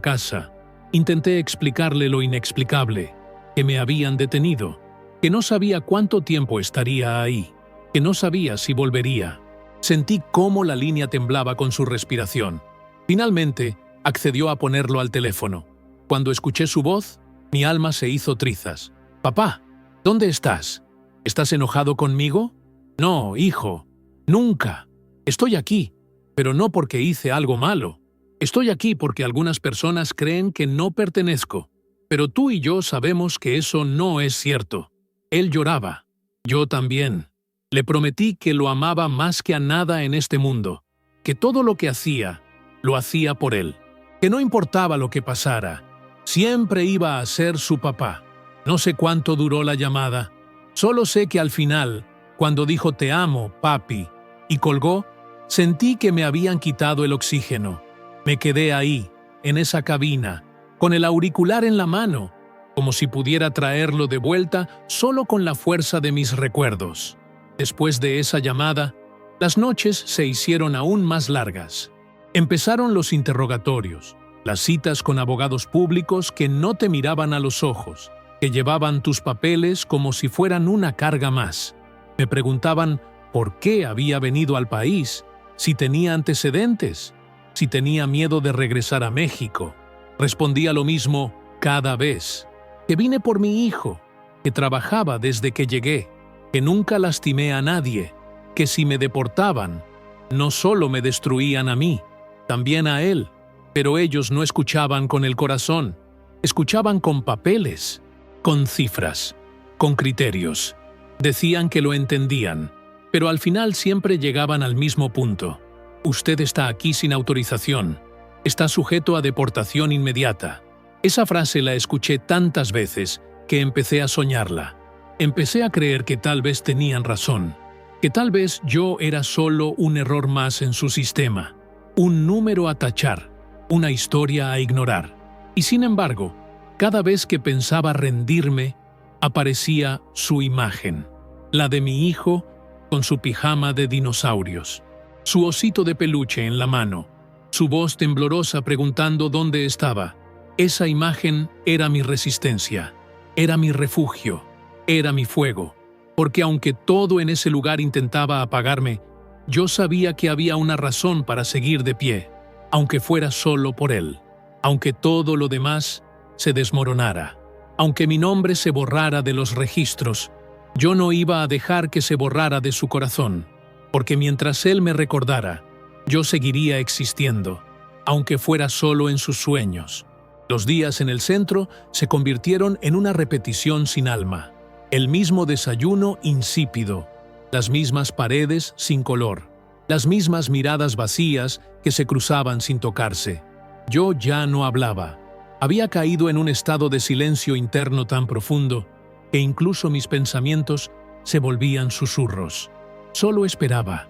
casa. Intenté explicarle lo inexplicable, que me habían detenido, que no sabía cuánto tiempo estaría ahí, que no sabía si volvería. Sentí cómo la línea temblaba con su respiración. Finalmente, accedió a ponerlo al teléfono. Cuando escuché su voz, mi alma se hizo trizas. «Papá, ¿dónde estás? ¿Estás enojado conmigo?» «No, hijo, nunca. Estoy aquí, pero no porque hice algo malo. Estoy aquí porque algunas personas creen que no pertenezco. Pero tú y yo sabemos que eso no es cierto». Él lloraba. Yo también. Le prometí que lo amaba más que a nada en este mundo, que todo lo que hacía, lo hacía por él, que no importaba lo que pasara, siempre iba a ser su papá. No sé cuánto duró la llamada, solo sé que al final, cuando dijo «te amo, papi», y colgó, sentí que me habían quitado el oxígeno. Me quedé ahí, en esa cabina, con el auricular en la mano, como si pudiera traerlo de vuelta solo con la fuerza de mis recuerdos. Después de esa llamada, las noches se hicieron aún más largas. Empezaron los interrogatorios, las citas con abogados públicos que no te miraban a los ojos, que llevaban tus papeles como si fueran una carga más. Me preguntaban por qué había venido al país, si tenía antecedentes, si tenía miedo de regresar a México. Respondía lo mismo cada vez, que vine por mi hijo, que trabajaba desde que llegué, que nunca lastimé a nadie, que si me deportaban, no solo me destruían a mí, también a él. Pero ellos no escuchaban con el corazón, escuchaban con papeles, con cifras, con criterios. Decían que lo entendían, pero al final siempre llegaban al mismo punto. Usted está aquí sin autorización, está sujeto a deportación inmediata. Esa frase la escuché tantas veces que empecé a soñarla. Empecé a creer que tal vez tenían razón, que tal vez yo era solo un error más en su sistema, un número a tachar, una historia a ignorar. Y sin embargo, cada vez que pensaba rendirme, aparecía su imagen, la de mi hijo con su pijama de dinosaurios, su osito de peluche en la mano, su voz temblorosa preguntando dónde estaba. Esa imagen era mi resistencia, era mi refugio, era mi fuego, porque aunque todo en ese lugar intentaba apagarme, yo sabía que había una razón para seguir de pie, aunque fuera solo por él, aunque todo lo demás se desmoronara, aunque mi nombre se borrara de los registros, yo no iba a dejar que se borrara de su corazón, porque mientras él me recordara, yo seguiría existiendo, aunque fuera solo en sus sueños. Los días en el centro se convirtieron en una repetición sin alma, el mismo desayuno insípido, las mismas paredes sin color, las mismas miradas vacías que se cruzaban sin tocarse. Yo ya no hablaba. Había caído en un estado de silencio interno tan profundo que incluso mis pensamientos se volvían susurros. Solo esperaba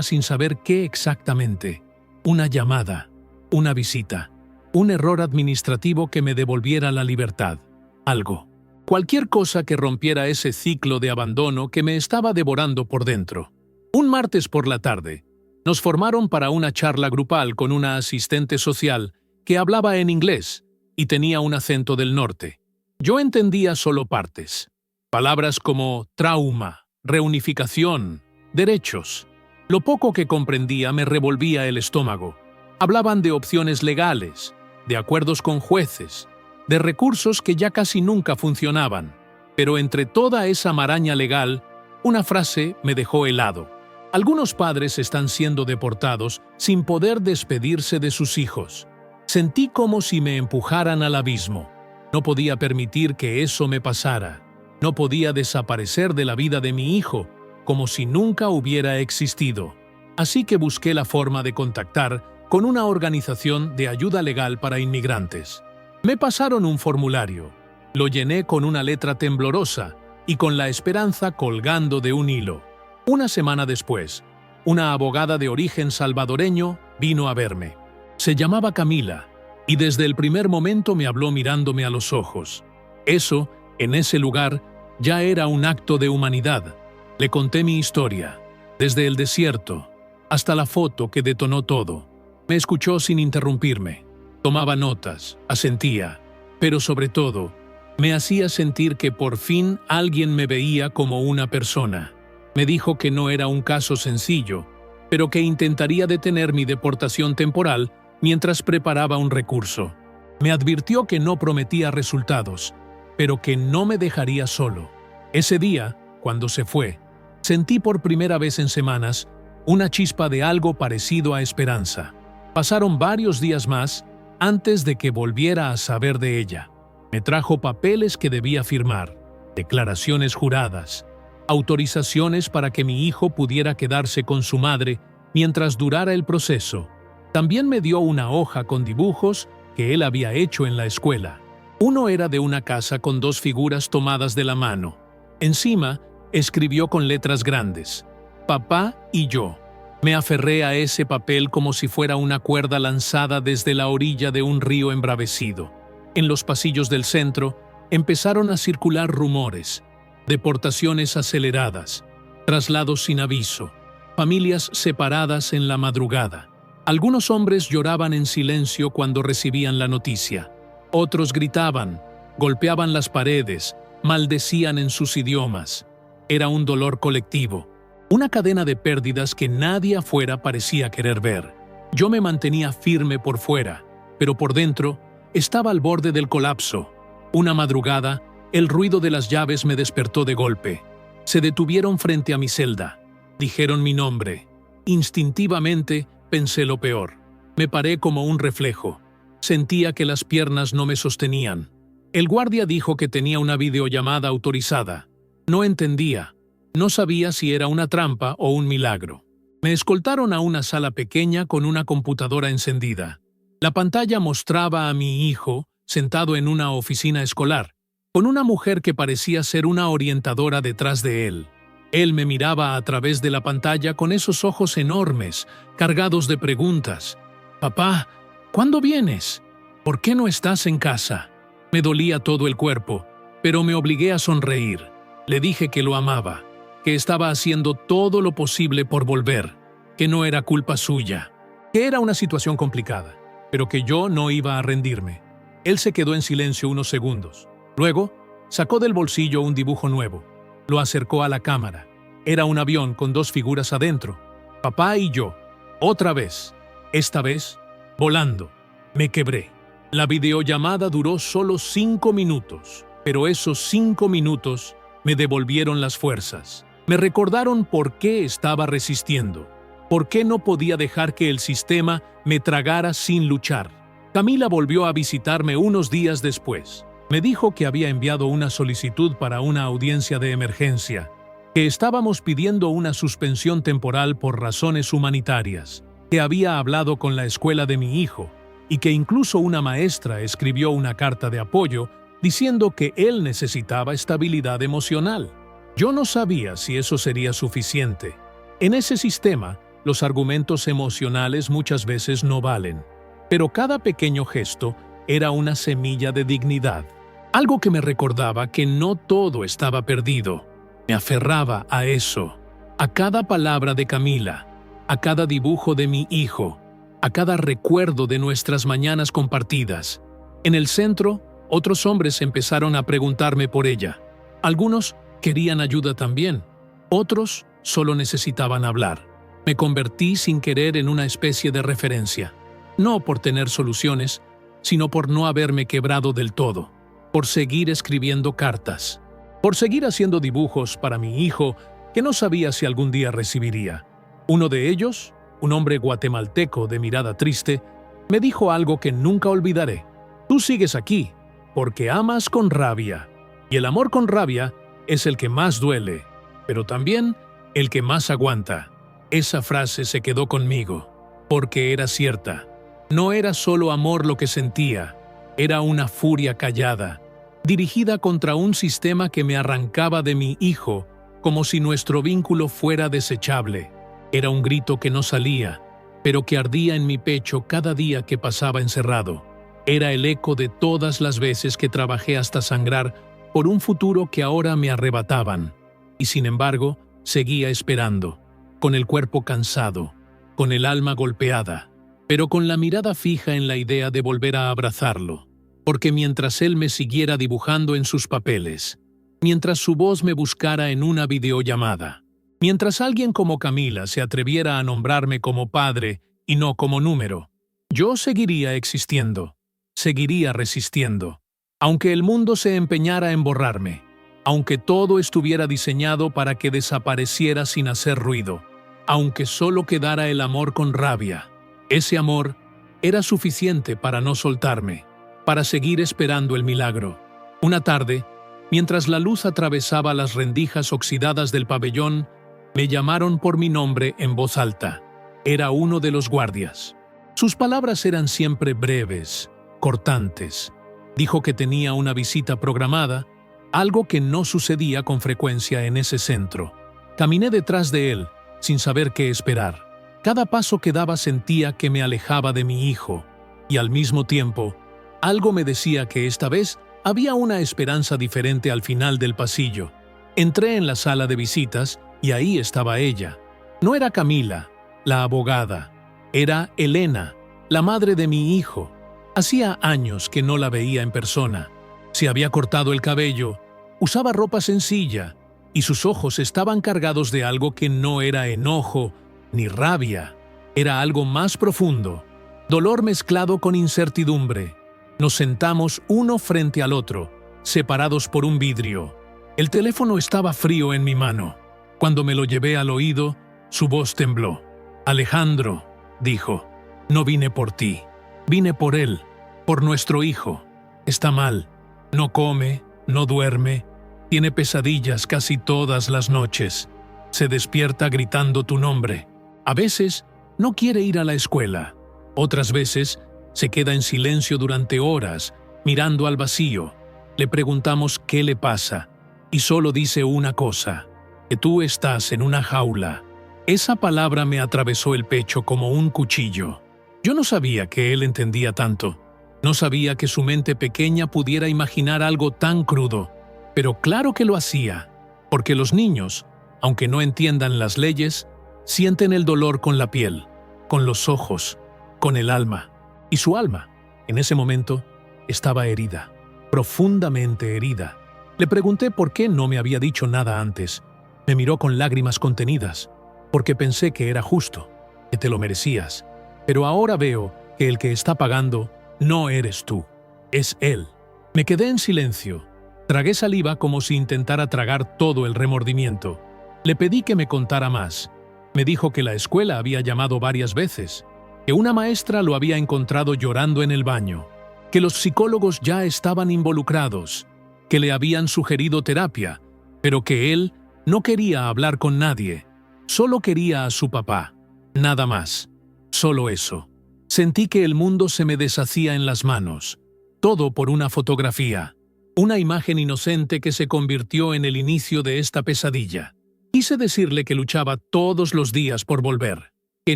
sin saber qué exactamente. Una llamada, una visita, un error administrativo que me devolviera la libertad. Algo. Cualquier cosa que rompiera ese ciclo de abandono que me estaba devorando por dentro. Un martes por la tarde, nos formaron para una charla grupal con una asistente social que hablaba en inglés y tenía un acento del norte. Yo entendía solo partes. Palabras como trauma, reunificación, derechos. Lo poco que comprendía me revolvía el estómago. Hablaban de opciones legales, de acuerdos con jueces, de recursos que ya casi nunca funcionaban. Pero entre toda esa maraña legal, una frase me dejó helado. Algunos padres están siendo deportados sin poder despedirse de sus hijos. Sentí como si me empujaran al abismo. No podía permitir que eso me pasara. No podía desaparecer de la vida de mi hijo, como si nunca hubiera existido. Así que busqué la forma de contactar con una organización de ayuda legal para inmigrantes. Me pasaron un formulario. Lo llené con una letra temblorosa y con la esperanza colgando de un hilo. Una semana después, una abogada de origen salvadoreño vino a verme. Se llamaba Camila, y desde el primer momento me habló mirándome a los ojos. Eso, en ese lugar, ya era un acto de humanidad. Le conté mi historia, desde el desierto hasta la foto que detonó todo. Me escuchó sin interrumpirme. Tomaba notas, asentía, pero sobre todo, me hacía sentir que por fin alguien me veía como una persona. Me dijo que no era un caso sencillo, pero que intentaría detener mi deportación temporal mientras preparaba un recurso. Me advirtió que no prometía resultados, pero que no me dejaría solo. Ese día, cuando se fue, sentí por primera vez en semanas una chispa de algo parecido a esperanza. Pasaron varios días más antes de que volviera a saber de ella. Me trajo papeles que debía firmar, declaraciones juradas, autorizaciones para que mi hijo pudiera quedarse con su madre mientras durara el proceso. También me dio una hoja con dibujos que él había hecho en la escuela. Uno era de una casa con dos figuras tomadas de la mano. Encima, escribió con letras grandes: Papá y yo. Me aferré a ese papel como si fuera una cuerda lanzada desde la orilla de un río embravecido. En los pasillos del centro empezaron a circular rumores, deportaciones aceleradas, traslados sin aviso, familias separadas en la madrugada. Algunos hombres lloraban en silencio cuando recibían la noticia. Otros gritaban, golpeaban las paredes, maldecían en sus idiomas. Era un dolor colectivo, una cadena de pérdidas que nadie afuera parecía querer ver. Yo me mantenía firme por fuera, pero por dentro estaba al borde del colapso. Una madrugada, el ruido de las llaves me despertó de golpe. Se detuvieron frente a mi celda. Dijeron mi nombre. Instintivamente pensé lo peor. Me paré como un reflejo. Sentía que las piernas no me sostenían. El guardia dijo que tenía una videollamada autorizada. No entendía. No sabía si era una trampa o un milagro. Me escoltaron a una sala pequeña con una computadora encendida. La pantalla mostraba a mi hijo sentado en una oficina escolar, con una mujer que parecía ser una orientadora detrás de él. Él me miraba a través de la pantalla con esos ojos enormes, cargados de preguntas. «Papá, ¿cuándo vienes? ¿Por qué no estás en casa?» Me dolía todo el cuerpo, pero me obligué a sonreír. Le dije que lo amaba, que estaba haciendo todo lo posible por volver, que no era culpa suya, que era una situación complicada, pero que yo no iba a rendirme. Él se quedó en silencio unos segundos. Luego, sacó del bolsillo un dibujo nuevo. Lo acercó a la cámara. Era un avión con 2 figuras adentro. Papá y yo. Otra vez. Esta vez, volando. Me quebré. La videollamada duró solo 5 minutos, pero esos 5 minutos me devolvieron las fuerzas. Me recordaron por qué estaba resistiendo, por qué no podía dejar que el sistema me tragara sin luchar. Camila volvió a visitarme unos días después. Me dijo que había enviado una solicitud para una audiencia de emergencia, que estábamos pidiendo una suspensión temporal por razones humanitarias, que había hablado con la escuela de mi hijo y que incluso una maestra escribió una carta de apoyo diciendo que él necesitaba estabilidad emocional. Yo no sabía si eso sería suficiente. En ese sistema, los argumentos emocionales muchas veces no valen, pero cada pequeño gesto era una semilla de dignidad. Algo que me recordaba que no todo estaba perdido. Me aferraba a eso, a cada palabra de Camila, a cada dibujo de mi hijo, a cada recuerdo de nuestras mañanas compartidas. En el centro, otros hombres empezaron a preguntarme por ella. Algunos querían ayuda también, otros solo necesitaban hablar. Me convertí sin querer en una especie de referencia, no por tener soluciones, sino por no haberme quebrado del todo, por seguir escribiendo cartas, por seguir haciendo dibujos para mi hijo que no sabía si algún día recibiría. Uno de ellos, un hombre guatemalteco de mirada triste, me dijo algo que nunca olvidaré. Tú sigues aquí porque amas con rabia, y el amor con rabia es el que más duele, pero también el que más aguanta. Esa frase se quedó conmigo, porque era cierta. No era solo amor lo que sentía, era una furia callada, dirigida contra un sistema que me arrancaba de mi hijo, como si nuestro vínculo fuera desechable. Era un grito que no salía, pero que ardía en mi pecho cada día que pasaba encerrado. Era el eco de todas las veces que trabajé hasta sangrar por un futuro que ahora me arrebataban. Y sin embargo, seguía esperando, con el cuerpo cansado, con el alma golpeada, pero con la mirada fija en la idea de volver a abrazarlo. Porque mientras él me siguiera dibujando en sus papeles, mientras su voz me buscara en una videollamada, mientras alguien como Camila se atreviera a nombrarme como padre y no como número, yo seguiría existiendo, seguiría resistiendo, aunque el mundo se empeñara en borrarme, aunque todo estuviera diseñado para que desapareciera sin hacer ruido, aunque solo quedara el amor con rabia. Ese amor era suficiente para no soltarme, para seguir esperando el milagro. Una tarde, mientras la luz atravesaba las rendijas oxidadas del pabellón, me llamaron por mi nombre en voz alta. Era uno de los guardias. Sus palabras eran siempre breves, cortantes. Dijo que tenía una visita programada, algo que no sucedía con frecuencia en ese centro. Caminé detrás de él, sin saber qué esperar. Cada paso que daba sentía que me alejaba de mi hijo, y al mismo tiempo, algo me decía que esta vez había una esperanza diferente al final del pasillo. Entré en la sala de visitas y ahí estaba ella. No era Camila, la abogada. Era Elena, la madre de mi hijo. Hacía años que no la veía en persona. Se había cortado el cabello, usaba ropa sencilla y sus ojos estaban cargados de algo que no era enojo ni rabia. Era algo más profundo, dolor mezclado con incertidumbre. Nos sentamos uno frente al otro, separados por un vidrio. El teléfono estaba frío en mi mano. Cuando me lo llevé al oído, su voz tembló. «Alejandro», dijo, «no vine por ti, vine por él, por nuestro hijo. Está mal, no come, no duerme, tiene pesadillas casi todas las noches. Se despierta gritando tu nombre. A veces no quiere ir a la escuela. Otras veces se queda en silencio durante horas, mirando al vacío. Le preguntamos qué le pasa, y solo dice una cosa: que tú estás en una jaula. Esa palabra me atravesó el pecho como un cuchillo. Yo no sabía que él entendía tanto. No sabía que su mente pequeña pudiera imaginar algo tan crudo. Pero claro que lo hacía, porque los niños, aunque no entiendan las leyes, sienten el dolor con la piel, con los ojos, con el alma. Y su alma, en ese momento, estaba herida, profundamente herida. Le pregunté por qué no me había dicho nada antes. Me miró con lágrimas contenidas, porque pensé que era justo, que te lo merecías. Pero ahora veo que el que está pagando no eres tú, es él. Me quedé en silencio. Tragué saliva como si intentara tragar todo el remordimiento. Le pedí que me contara más. Me dijo que la escuela había llamado varias veces, que una maestra lo había encontrado llorando en el baño, que los psicólogos ya estaban involucrados, que le habían sugerido terapia, pero que él no quería hablar con nadie, solo quería a su papá, nada más, solo eso. Sentí que el mundo se me deshacía en las manos, todo por una fotografía, una imagen inocente que se convirtió en el inicio de esta pesadilla. Quise decirle que luchaba todos los días por volver, que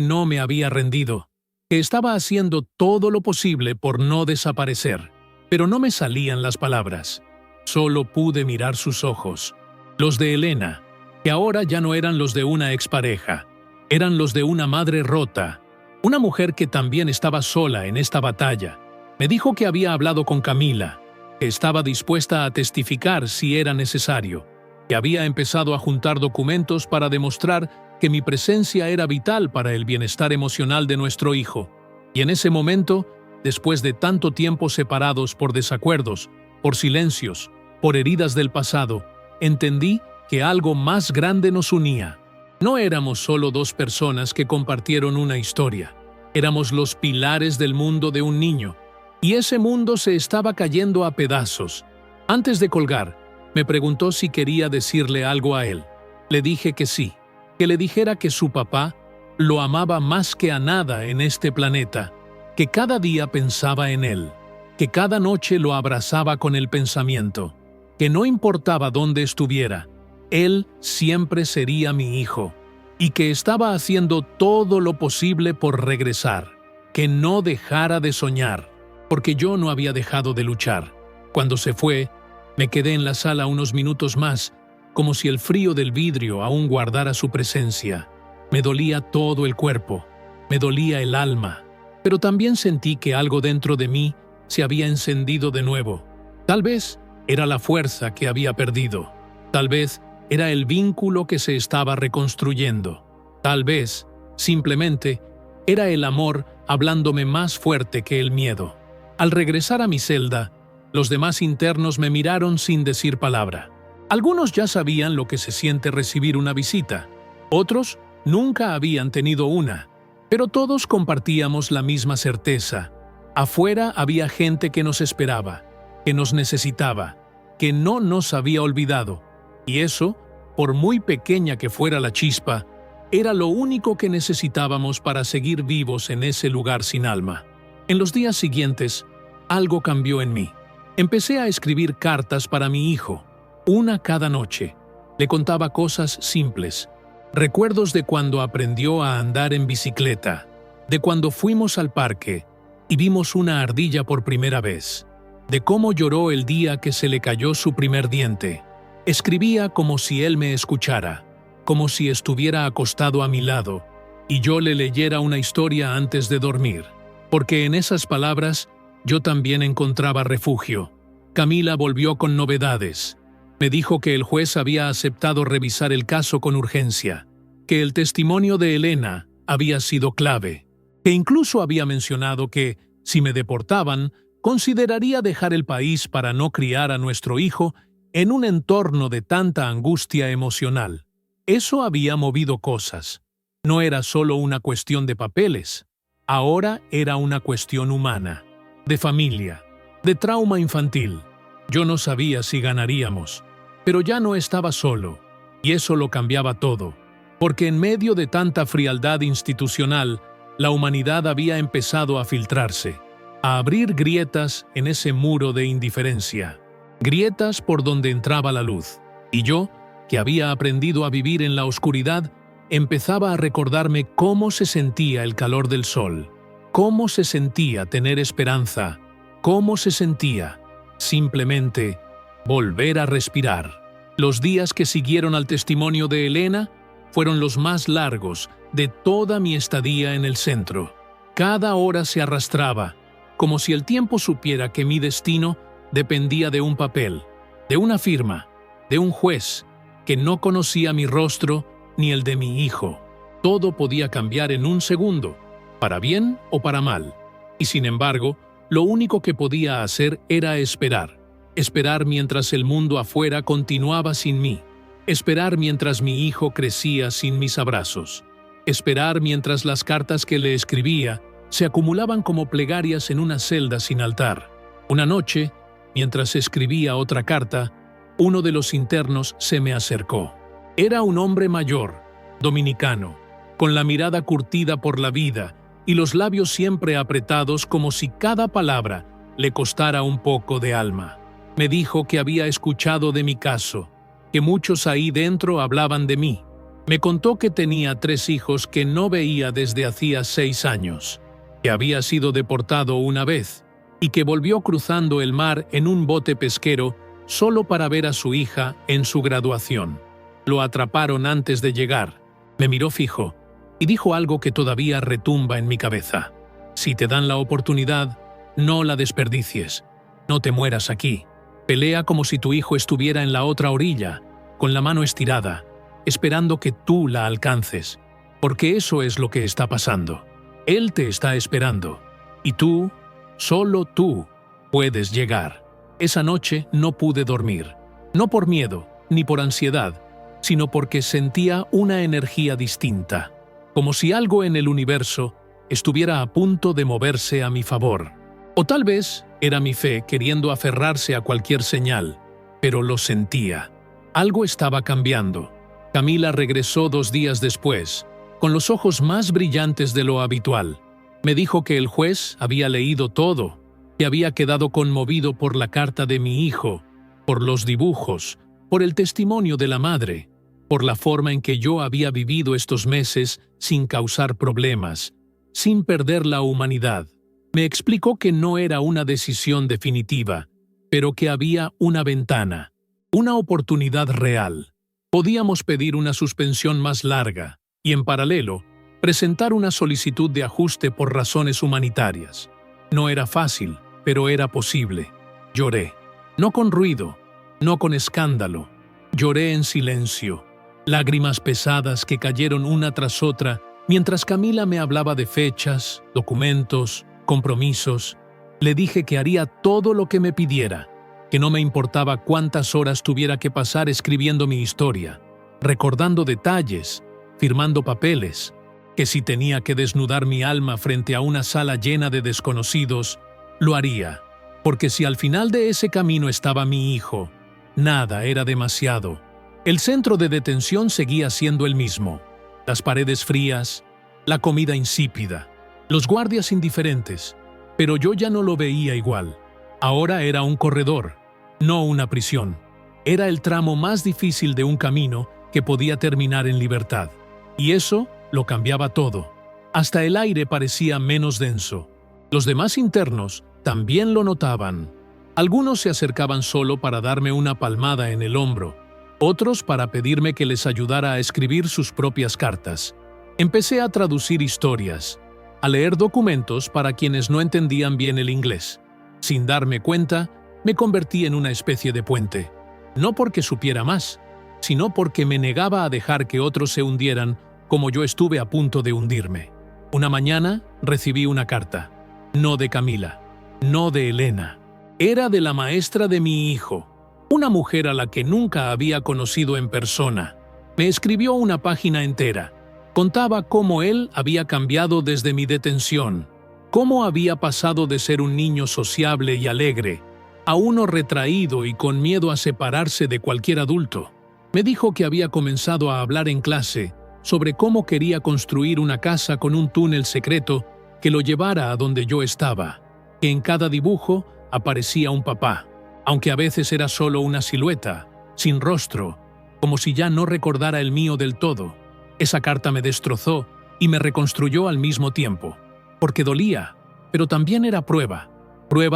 no me había rendido, que estaba haciendo todo lo posible por no desaparecer, pero no me salían las palabras. Solo pude mirar sus ojos, los de Elena, que ahora ya no eran los de una expareja, eran los de una madre rota, una mujer que también estaba sola en esta batalla. Me dijo que había hablado con Camila, que estaba dispuesta a testificar si era necesario, que había empezado a juntar documentos para demostrar que mi presencia era vital para el bienestar emocional de nuestro hijo. Y en ese momento, después de tanto tiempo separados por desacuerdos, por silencios, por heridas del pasado, entendí que algo más grande nos unía. No éramos solo dos personas que compartieron una historia, éramos los pilares del mundo de un niño, y ese mundo se estaba cayendo a pedazos. Antes de colgar, me preguntó si quería decirle algo a él. Le dije que sí, que le dijera que su papá lo amaba más que a nada en este planeta, que cada día pensaba en él, que cada noche lo abrazaba con el pensamiento, que no importaba dónde estuviera, él siempre sería mi hijo, y que estaba haciendo todo lo posible por regresar, que no dejara de soñar, porque yo no había dejado de luchar. Cuando se fue, me quedé en la sala unos minutos más, como si el frío del vidrio aún guardara su presencia. Me dolía todo el cuerpo, me dolía el alma, pero también sentí que algo dentro de mí se había encendido de nuevo. Tal vez era la fuerza que había perdido, tal vez era el vínculo que se estaba reconstruyendo, tal vez, simplemente, era el amor hablándome más fuerte que el miedo. Al regresar a mi celda, los demás internos me miraron sin decir palabra. Algunos ya sabían lo que se siente recibir una visita, otros nunca habían tenido una, pero todos compartíamos la misma certeza. Afuera había gente que nos esperaba, que nos necesitaba, que no nos había olvidado, y eso, por muy pequeña que fuera la chispa, era lo único que necesitábamos para seguir vivos en ese lugar sin alma. En los días siguientes, algo cambió en mí. Empecé a escribir cartas para mi hijo, una cada noche. Le contaba cosas simples, recuerdos de cuando aprendió a andar en bicicleta, de cuando fuimos al parque y vimos una ardilla por primera vez, de cómo lloró el día que se le cayó su primer diente. Escribía como si él me escuchara, como si estuviera acostado a mi lado y yo le leyera una historia antes de dormir, porque en esas palabras yo también encontraba refugio. Camila volvió con novedades. Me dijo que el juez había aceptado revisar el caso con urgencia, que el testimonio de Elena había sido clave, que incluso había mencionado que, si me deportaban, consideraría dejar el país para no criar a nuestro hijo en un entorno de tanta angustia emocional. Eso había movido cosas. No era solo una cuestión de papeles, ahora era una cuestión humana, de familia, de trauma infantil. Yo no sabía si ganaríamos, pero ya no estaba solo, y eso lo cambiaba todo, porque en medio de tanta frialdad institucional, la humanidad había empezado a filtrarse, a abrir grietas en ese muro de indiferencia, grietas por donde entraba la luz, y yo que había aprendido a vivir en la oscuridad, empezaba a recordarme cómo se sentía el calor del sol, cómo se sentía tener esperanza, cómo se sentía simplemente volver a respirar. Los días que siguieron al testimonio de Elena fueron los más largos de toda mi estadía en el centro. Cada hora se arrastraba, como si el tiempo supiera que mi destino dependía de un papel, de una firma, de un juez que no conocía mi rostro ni el de mi hijo. Todo podía cambiar en un segundo, para bien o para mal. Y sin embargo, lo único que podía hacer era esperar. Esperar mientras el mundo afuera continuaba sin mí. Esperar mientras mi hijo crecía sin mis abrazos. Esperar mientras las cartas que le escribía se acumulaban como plegarias en una celda sin altar. Una noche, mientras escribía otra carta, uno de los internos se me acercó. Era un hombre mayor, dominicano, con la mirada curtida por la vida y los labios siempre apretados como si cada palabra le costara un poco de alma. Me dijo que había escuchado de mi caso, que muchos ahí dentro hablaban de mí. Me contó que tenía 3 hijos que no veía desde hacía 6 años, que había sido deportado una vez y que volvió cruzando el mar en un bote pesquero solo para ver a su hija en su graduación. Lo atraparon antes de llegar. Me miró fijo y dijo algo que todavía retumba en mi cabeza. Si te dan la oportunidad, no la desperdicies. No te mueras aquí. Pelea como si tu hijo estuviera en la otra orilla, con la mano estirada, esperando que tú la alcances, porque eso es lo que está pasando. Él te está esperando, y tú, solo tú, puedes llegar. Esa noche no pude dormir, no por miedo ni por ansiedad, sino porque sentía una energía distinta, como si algo en el universo estuviera a punto de moverse a mi favor. O tal vez era mi fe queriendo aferrarse a cualquier señal, pero lo sentía. Algo estaba cambiando. Camila regresó 2 días después, con los ojos más brillantes de lo habitual. Me dijo que el juez había leído todo, que había quedado conmovido por la carta de mi hijo, por los dibujos, por el testimonio de la madre, por la forma en que yo había vivido estos meses sin causar problemas, sin perder la humanidad. Me explicó que no era una decisión definitiva, pero que había una ventana, una oportunidad real. Podíamos pedir una suspensión más larga y, en paralelo, presentar una solicitud de ajuste por razones humanitarias. No era fácil, pero era posible. Lloré. No con ruido, no con escándalo. Lloré en silencio. Lágrimas pesadas que cayeron una tras otra mientras Camila me hablaba de fechas, documentos, compromisos. Le dije que haría todo lo que me pidiera, que no me importaba cuántas horas tuviera que pasar escribiendo mi historia, recordando detalles, firmando papeles, que si tenía que desnudar mi alma frente a una sala llena de desconocidos, lo haría, porque si al final de ese camino estaba mi hijo, nada era demasiado. El centro de detención seguía siendo el mismo, las paredes frías, la comida insípida, los guardias indiferentes, pero yo ya no lo veía igual. Ahora era un corredor, no una prisión. Era el tramo más difícil de un camino que podía terminar en libertad. Y eso lo cambiaba todo. Hasta el aire parecía menos denso. Los demás internos también lo notaban. Algunos se acercaban solo para darme una palmada en el hombro, otros para pedirme que les ayudara a escribir sus propias cartas. Empecé a traducir historias, a leer documentos para quienes no entendían bien el inglés. Sin darme cuenta, me convertí en una especie de puente. No porque supiera más, sino porque me negaba a dejar que otros se hundieran como yo estuve a punto de hundirme. Una mañana recibí una carta. No de Camila, no de Elena. Era de la maestra de mi hijo, una mujer a la que nunca había conocido en persona. Me escribió una página entera. Contaba cómo él había cambiado desde mi detención, cómo había pasado de ser un niño sociable y alegre a uno retraído y con miedo a separarse de cualquier adulto. Me dijo que había comenzado a hablar en clase sobre cómo quería construir una casa con un túnel secreto que lo llevara a donde yo estaba, que en cada dibujo aparecía un papá, aunque a veces era solo una silueta, sin rostro, como si ya no recordara el mío del todo. Esa carta me destrozó y me reconstruyó al mismo tiempo, porque dolía, pero también era prueba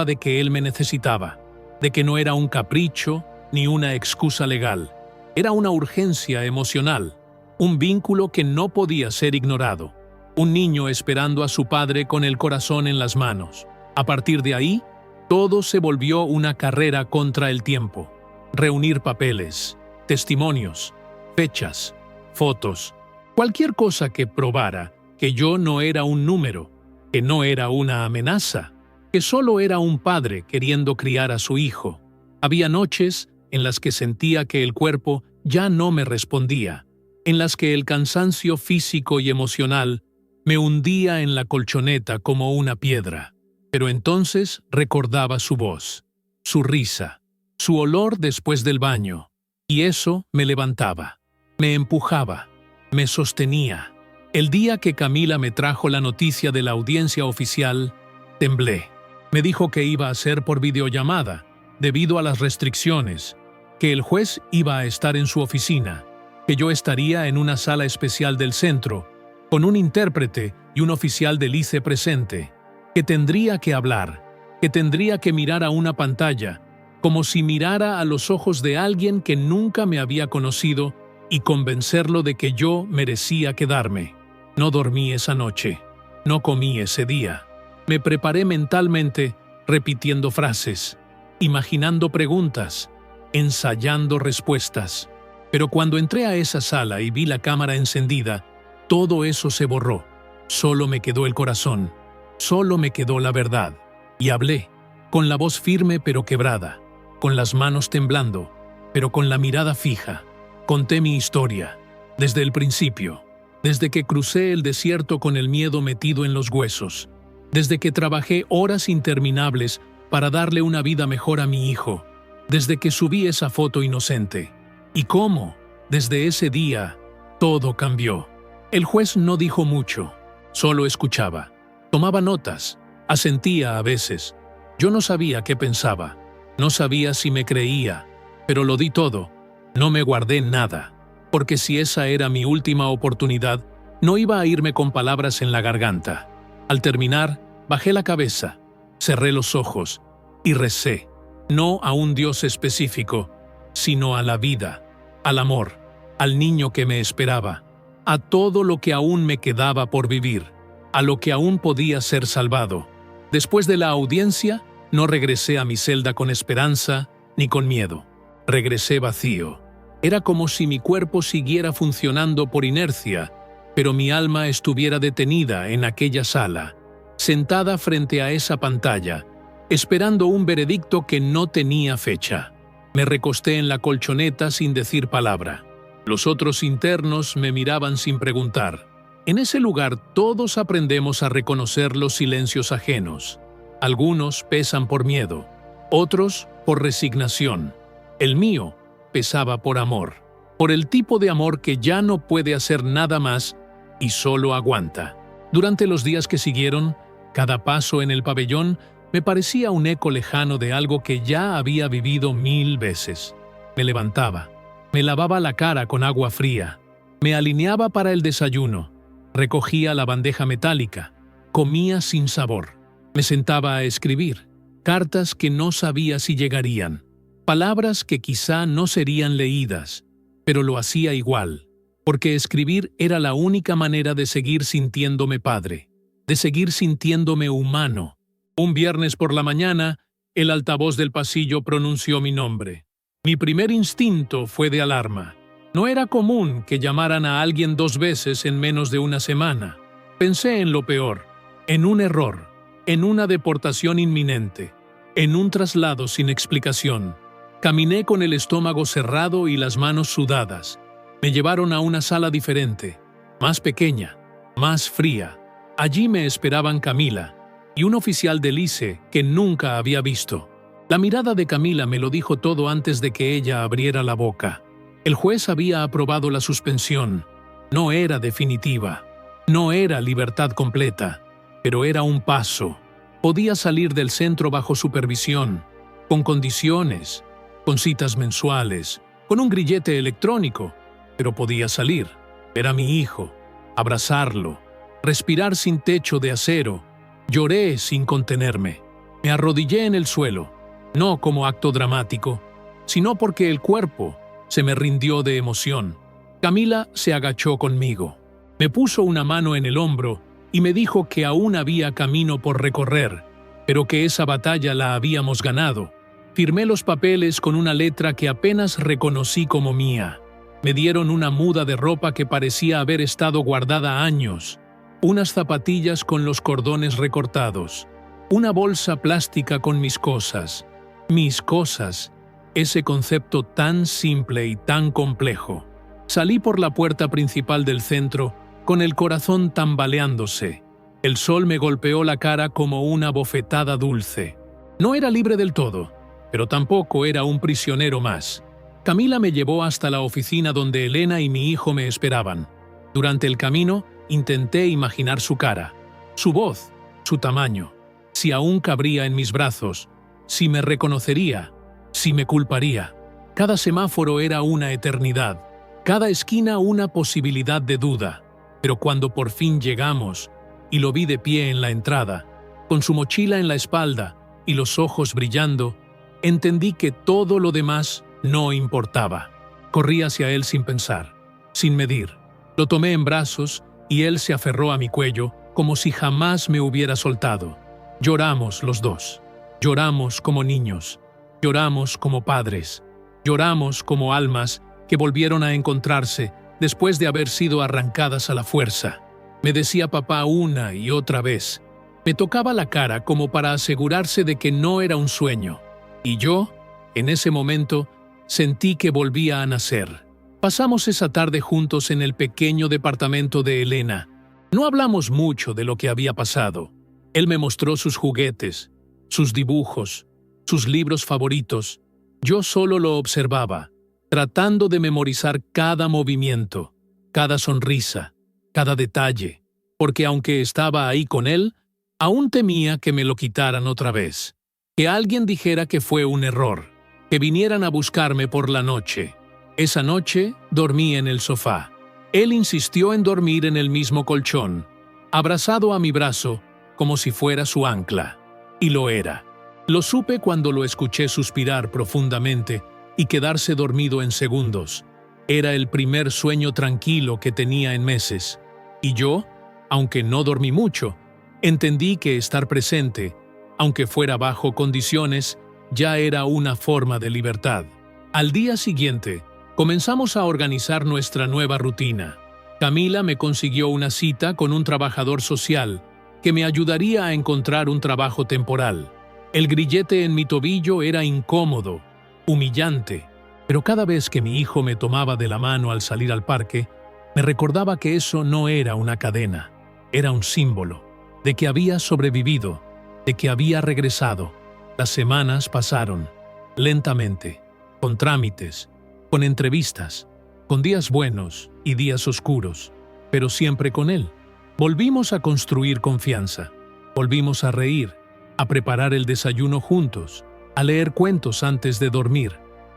de que él me necesitaba, de que no era un capricho ni una excusa legal. Era una urgencia emocional, un vínculo que no podía ser ignorado. Un niño esperando a su padre con el corazón en las manos. A partir de ahí, todo se volvió una carrera contra el tiempo. Reunir papeles, testimonios, fechas, fotos, cualquier cosa que probara que yo no era un número, que no era una amenaza, que solo era un padre queriendo criar a su hijo. Había noches en las que sentía que el cuerpo ya no me respondía, en las que el cansancio físico y emocional me hundía en la colchoneta como una piedra. Pero entonces recordaba su voz, su risa, su olor después del baño, y eso me levantaba, me empujaba, me sostenía. El día que Camila me trajo la noticia de la audiencia oficial, temblé. Me dijo que iba a ser por videollamada, debido a las restricciones, que el juez iba a estar en su oficina, que yo estaría en una sala especial del centro, con un intérprete y un oficial del ICE presente, que tendría que hablar, que tendría que mirar a una pantalla, como si mirara a los ojos de alguien que nunca me había conocido y convencerlo de que yo merecía quedarme. No dormí esa noche, no comí ese día. Me preparé mentalmente, repitiendo frases, imaginando preguntas, ensayando respuestas. Pero cuando entré a esa sala y vi la cámara encendida, todo eso se borró. Solo me quedó el corazón, solo me quedó la verdad. Y hablé, con la voz firme pero quebrada, con las manos temblando, pero con la mirada fija. Conté mi historia, desde el principio, desde que crucé el desierto con el miedo metido en los huesos, desde que trabajé horas interminables para darle una vida mejor a mi hijo, desde que subí esa foto inocente. Y cómo, desde ese día, todo cambió. El juez no dijo mucho, solo escuchaba, tomaba notas, asentía a veces. Yo no sabía qué pensaba, no sabía si me creía, pero lo di todo, no me guardé nada, porque si esa era mi última oportunidad, no iba a irme con palabras en la garganta. Al terminar, bajé la cabeza, cerré los ojos y recé, no a un Dios específico, sino a la vida, al amor, al niño que me esperaba, a todo lo que aún me quedaba por vivir, a lo que aún podía ser salvado. Después de la audiencia, no regresé a mi celda con esperanza ni con miedo. Regresé vacío. Era como si mi cuerpo siguiera funcionando por inercia, pero mi alma estuviera detenida en aquella sala, sentada frente a esa pantalla, esperando un veredicto que no tenía fecha. Me recosté en la colchoneta sin decir palabra. Los otros internos me miraban sin preguntar. En ese lugar todos aprendemos a reconocer los silencios ajenos. Algunos pesan por miedo, otros por resignación. El mío pesaba por amor, por el tipo de amor que ya no puede hacer nada más y solo aguanta. Durante los días que siguieron, cada paso en el pabellón me parecía un eco lejano de algo que ya había vivido 1000 veces. Me levantaba, me lavaba la cara con agua fría, me alineaba para el desayuno, recogía la bandeja metálica, comía sin sabor, me sentaba a escribir, cartas que no sabía si llegarían, palabras que quizá no serían leídas, pero lo hacía igual, porque escribir era la única manera de seguir sintiéndome padre, de seguir sintiéndome humano. Un viernes por la mañana, el altavoz del pasillo pronunció mi nombre. Mi primer instinto fue de alarma. No era común que llamaran a alguien 2 veces en menos de una semana. Pensé en lo peor, en un error, en una deportación inminente, en un traslado sin explicación. Caminé con el estómago cerrado y las manos sudadas. Me llevaron a una sala diferente, más pequeña, más fría. Allí me esperaban Camila y un oficial del ICE que nunca había visto. La mirada de Camila me lo dijo todo antes de que ella abriera la boca. El juez había aprobado la suspensión. No era definitiva. No era libertad completa. Pero era un paso. Podía salir del centro bajo supervisión, con condiciones, con citas mensuales, con un grillete electrónico, pero podía salir, ver a mi hijo, abrazarlo, respirar sin techo de acero. Lloré sin contenerme. Me arrodillé en el suelo, no como acto dramático, sino porque el cuerpo se me rindió de emoción. Camila se agachó conmigo. Me puso una mano en el hombro y me dijo que aún había camino por recorrer, pero que esa batalla la habíamos ganado. Firmé los papeles con una letra que apenas reconocí como mía. Me dieron una muda de ropa que parecía haber estado guardada años, unas zapatillas con los cordones recortados, una bolsa plástica con mis cosas. Mis cosas, ese concepto tan simple y tan complejo. Salí por la puerta principal del centro con el corazón tambaleándose. El sol me golpeó la cara como una bofetada dulce. No era libre del todo, pero tampoco era un prisionero más. Camila me llevó hasta la oficina donde Elena y mi hijo me esperaban. Durante el camino, intenté imaginar su cara, su voz, su tamaño, si aún cabría en mis brazos, si me reconocería, si me culparía. Cada semáforo era una eternidad, cada esquina una posibilidad de duda. Pero cuando por fin llegamos, y lo vi de pie en la entrada, con su mochila en la espalda y los ojos brillando, entendí que todo lo demás no importaba. Corrí hacia él sin pensar, sin medir. Lo tomé en brazos y él se aferró a mi cuello como si jamás me hubiera soltado. Lloramos los dos. Lloramos como niños. Lloramos como padres. Lloramos como almas que volvieron a encontrarse después de haber sido arrancadas a la fuerza. Me decía papá una y otra vez. Me tocaba la cara como para asegurarse de que no era un sueño. Y yo, en ese momento, sentí que volvía a nacer. Pasamos esa tarde juntos en el pequeño departamento de Elena. No hablamos mucho de lo que había pasado. Él me mostró sus juguetes, sus dibujos, sus libros favoritos. Yo solo lo observaba, tratando de memorizar cada movimiento, cada sonrisa, cada detalle, porque aunque estaba ahí con él, aún temía que me lo quitaran otra vez, que alguien dijera que fue un error, que vinieran a buscarme por la noche. Esa noche dormí en el sofá. Él insistió en dormir en el mismo colchón, abrazado a mi brazo como si fuera su ancla. Y lo era. Lo supe cuando lo escuché suspirar profundamente y quedarse dormido en segundos. Era el primer sueño tranquilo que tenía en meses. Y yo, aunque no dormí mucho, entendí que estar presente, aunque fuera bajo condiciones, ya era una forma de libertad. Al día siguiente, comenzamos a organizar nuestra nueva rutina. Camila me consiguió una cita con un trabajador social que me ayudaría a encontrar un trabajo temporal. El grillete en mi tobillo era incómodo, humillante, pero cada vez que mi hijo me tomaba de la mano al salir al parque, me recordaba que eso no era una cadena, era un símbolo, de que había sobrevivido, de que había regresado. Las semanas pasaron, lentamente, con trámites, con entrevistas, con días buenos y días oscuros, pero siempre con él. Volvimos a construir confianza, volvimos a reír, a preparar el desayuno juntos, a leer cuentos antes de dormir.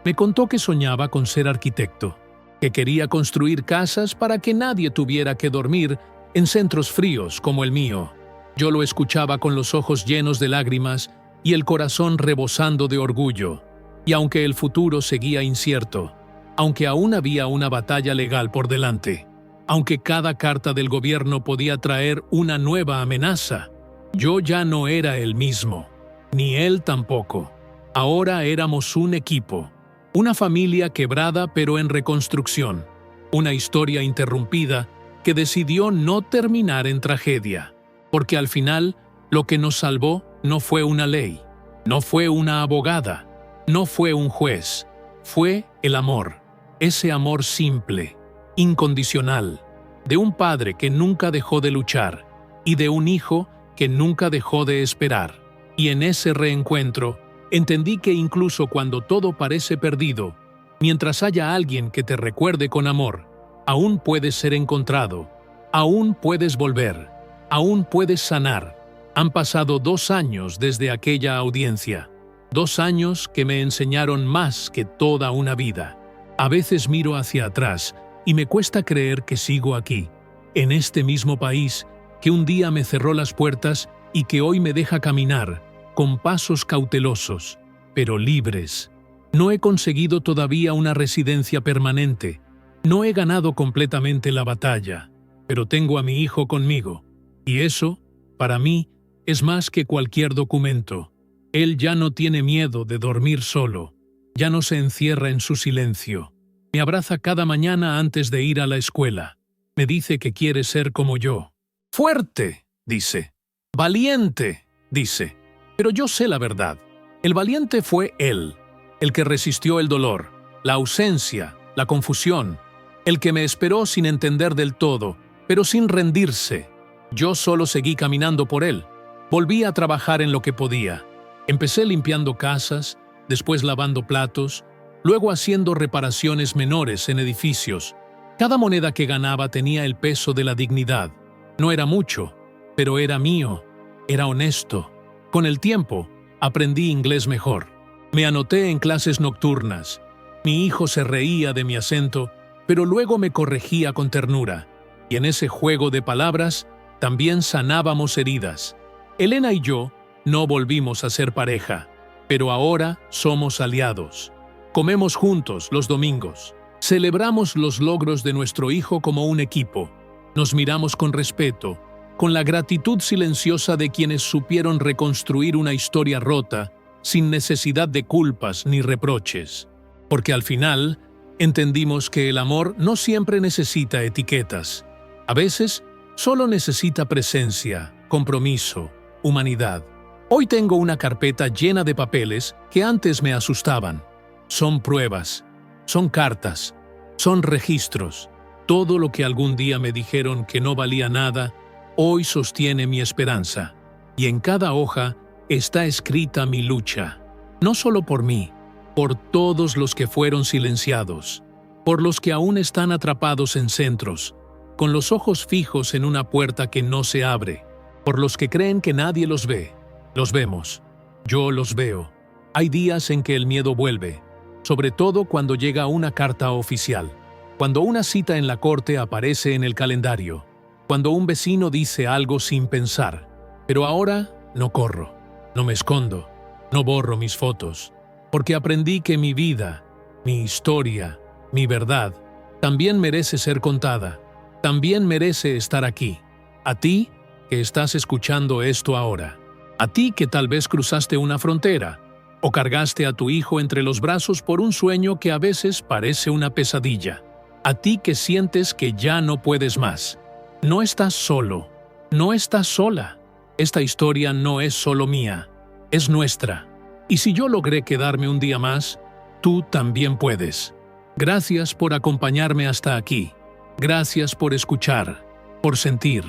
Me contó que soñaba con ser arquitecto, que quería construir casas para que nadie tuviera que dormir en centros fríos como el mío. Yo lo escuchaba con los ojos llenos de lágrimas y el corazón rebosando de orgullo. Y aunque el futuro seguía incierto, aunque aún había una batalla legal por delante, aunque cada carta del gobierno podía traer una nueva amenaza, yo ya no era el mismo, ni él tampoco. Ahora éramos un equipo, una familia quebrada pero en reconstrucción, una historia interrumpida que decidió no terminar en tragedia, porque al final lo que nos salvó no fue una ley, no fue una abogada, no fue un juez, fue el amor, ese amor simple, incondicional, de un padre que nunca dejó de luchar y de un hijo que nunca dejó de esperar. Y en ese reencuentro, entendí que incluso cuando todo parece perdido, mientras haya alguien que te recuerde con amor, aún puedes ser encontrado, aún puedes volver, aún puedes sanar. Han pasado 2 años desde aquella audiencia, 2 años que me enseñaron más que toda una vida. A veces miro hacia atrás y me cuesta creer que sigo aquí, en este mismo país que un día me cerró las puertas y que hoy me deja caminar, con pasos cautelosos, pero libres. No he conseguido todavía una residencia permanente, no he ganado completamente la batalla, pero tengo a mi hijo conmigo, y eso, para mí, es más que cualquier documento. Él ya no tiene miedo de dormir solo, ya no se encierra en su silencio. Me abraza cada mañana antes de ir a la escuela. Me dice que quiere ser como yo. Fuerte, dice. Valiente, dice. Pero yo sé la verdad. El valiente fue él, el que resistió el dolor, la ausencia, la confusión, el que me esperó sin entender del todo, pero sin rendirse. Yo solo seguí caminando por él. Volví a trabajar en lo que podía. Empecé limpiando casas, después lavando platos, luego haciendo reparaciones menores en edificios. Cada moneda que ganaba tenía el peso de la dignidad. No era mucho, pero era mío, era honesto. Con el tiempo, aprendí inglés mejor. Me anoté en clases nocturnas. Mi hijo se reía de mi acento, pero luego me corregía con ternura. Y en ese juego de palabras, también sanábamos heridas. Elena y yo no volvimos a ser pareja, pero ahora somos aliados. Comemos juntos los domingos. Celebramos los logros de nuestro hijo como un equipo. Nos miramos con respeto, con la gratitud silenciosa de quienes supieron reconstruir una historia rota, sin necesidad de culpas ni reproches. Porque al final, entendimos que el amor no siempre necesita etiquetas. A veces, solo necesita presencia, compromiso, humanidad. Hoy tengo una carpeta llena de papeles que antes me asustaban. Son pruebas, son cartas, son registros. Todo lo que algún día me dijeron que no valía nada, hoy sostiene mi esperanza. Y en cada hoja está escrita mi lucha. No solo por mí, por todos los que fueron silenciados, por los que aún están atrapados en centros, con los ojos fijos en una puerta que no se abre, por los que creen que nadie los ve. Los vemos. Yo los veo. Hay días en que el miedo vuelve, sobre todo cuando llega una carta oficial, cuando una cita en la corte aparece en el calendario, cuando un vecino dice algo sin pensar. Pero ahora no corro, no me escondo, no borro mis fotos, porque aprendí que mi vida, mi historia, mi verdad, también merece ser contada, también merece estar aquí. A ti que estás escuchando esto ahora, a ti que tal vez cruzaste una frontera, o cargaste a tu hijo entre los brazos por un sueño que a veces parece una pesadilla. A ti que sientes que ya no puedes más. No estás solo, no estás sola. Esta historia no es solo mía, es nuestra. Y si yo logré quedarme un día más, tú también puedes. Gracias por acompañarme hasta aquí. Gracias por escuchar, por sentir,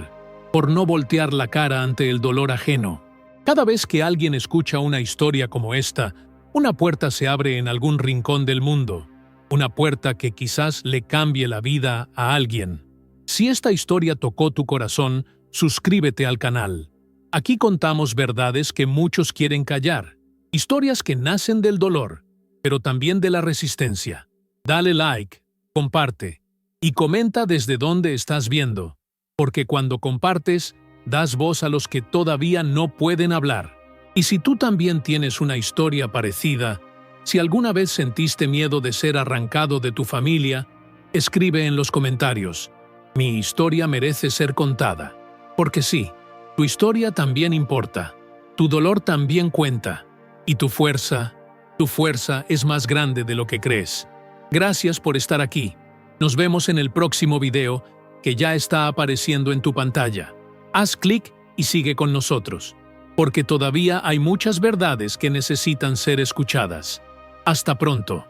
por no voltear la cara ante el dolor ajeno. Cada vez que alguien escucha una historia como esta, una puerta se abre en algún rincón del mundo, una puerta que quizás le cambie la vida a alguien. Si esta historia tocó tu corazón, suscríbete al canal. Aquí contamos verdades que muchos quieren callar, historias que nacen del dolor, pero también de la resistencia. Dale like, comparte y comenta desde dónde estás viendo, porque cuando compartes, das voz a los que todavía no pueden hablar. Y si tú también tienes una historia parecida, si alguna vez sentiste miedo de ser arrancado de tu familia, escribe en los comentarios: mi historia merece ser contada. Porque sí, tu historia también importa, tu dolor también cuenta, y tu fuerza es más grande de lo que crees. Gracias por estar aquí. Nos vemos en el próximo video que ya está apareciendo en tu pantalla. Haz clic y sigue con nosotros, porque todavía hay muchas verdades que necesitan ser escuchadas. Hasta pronto.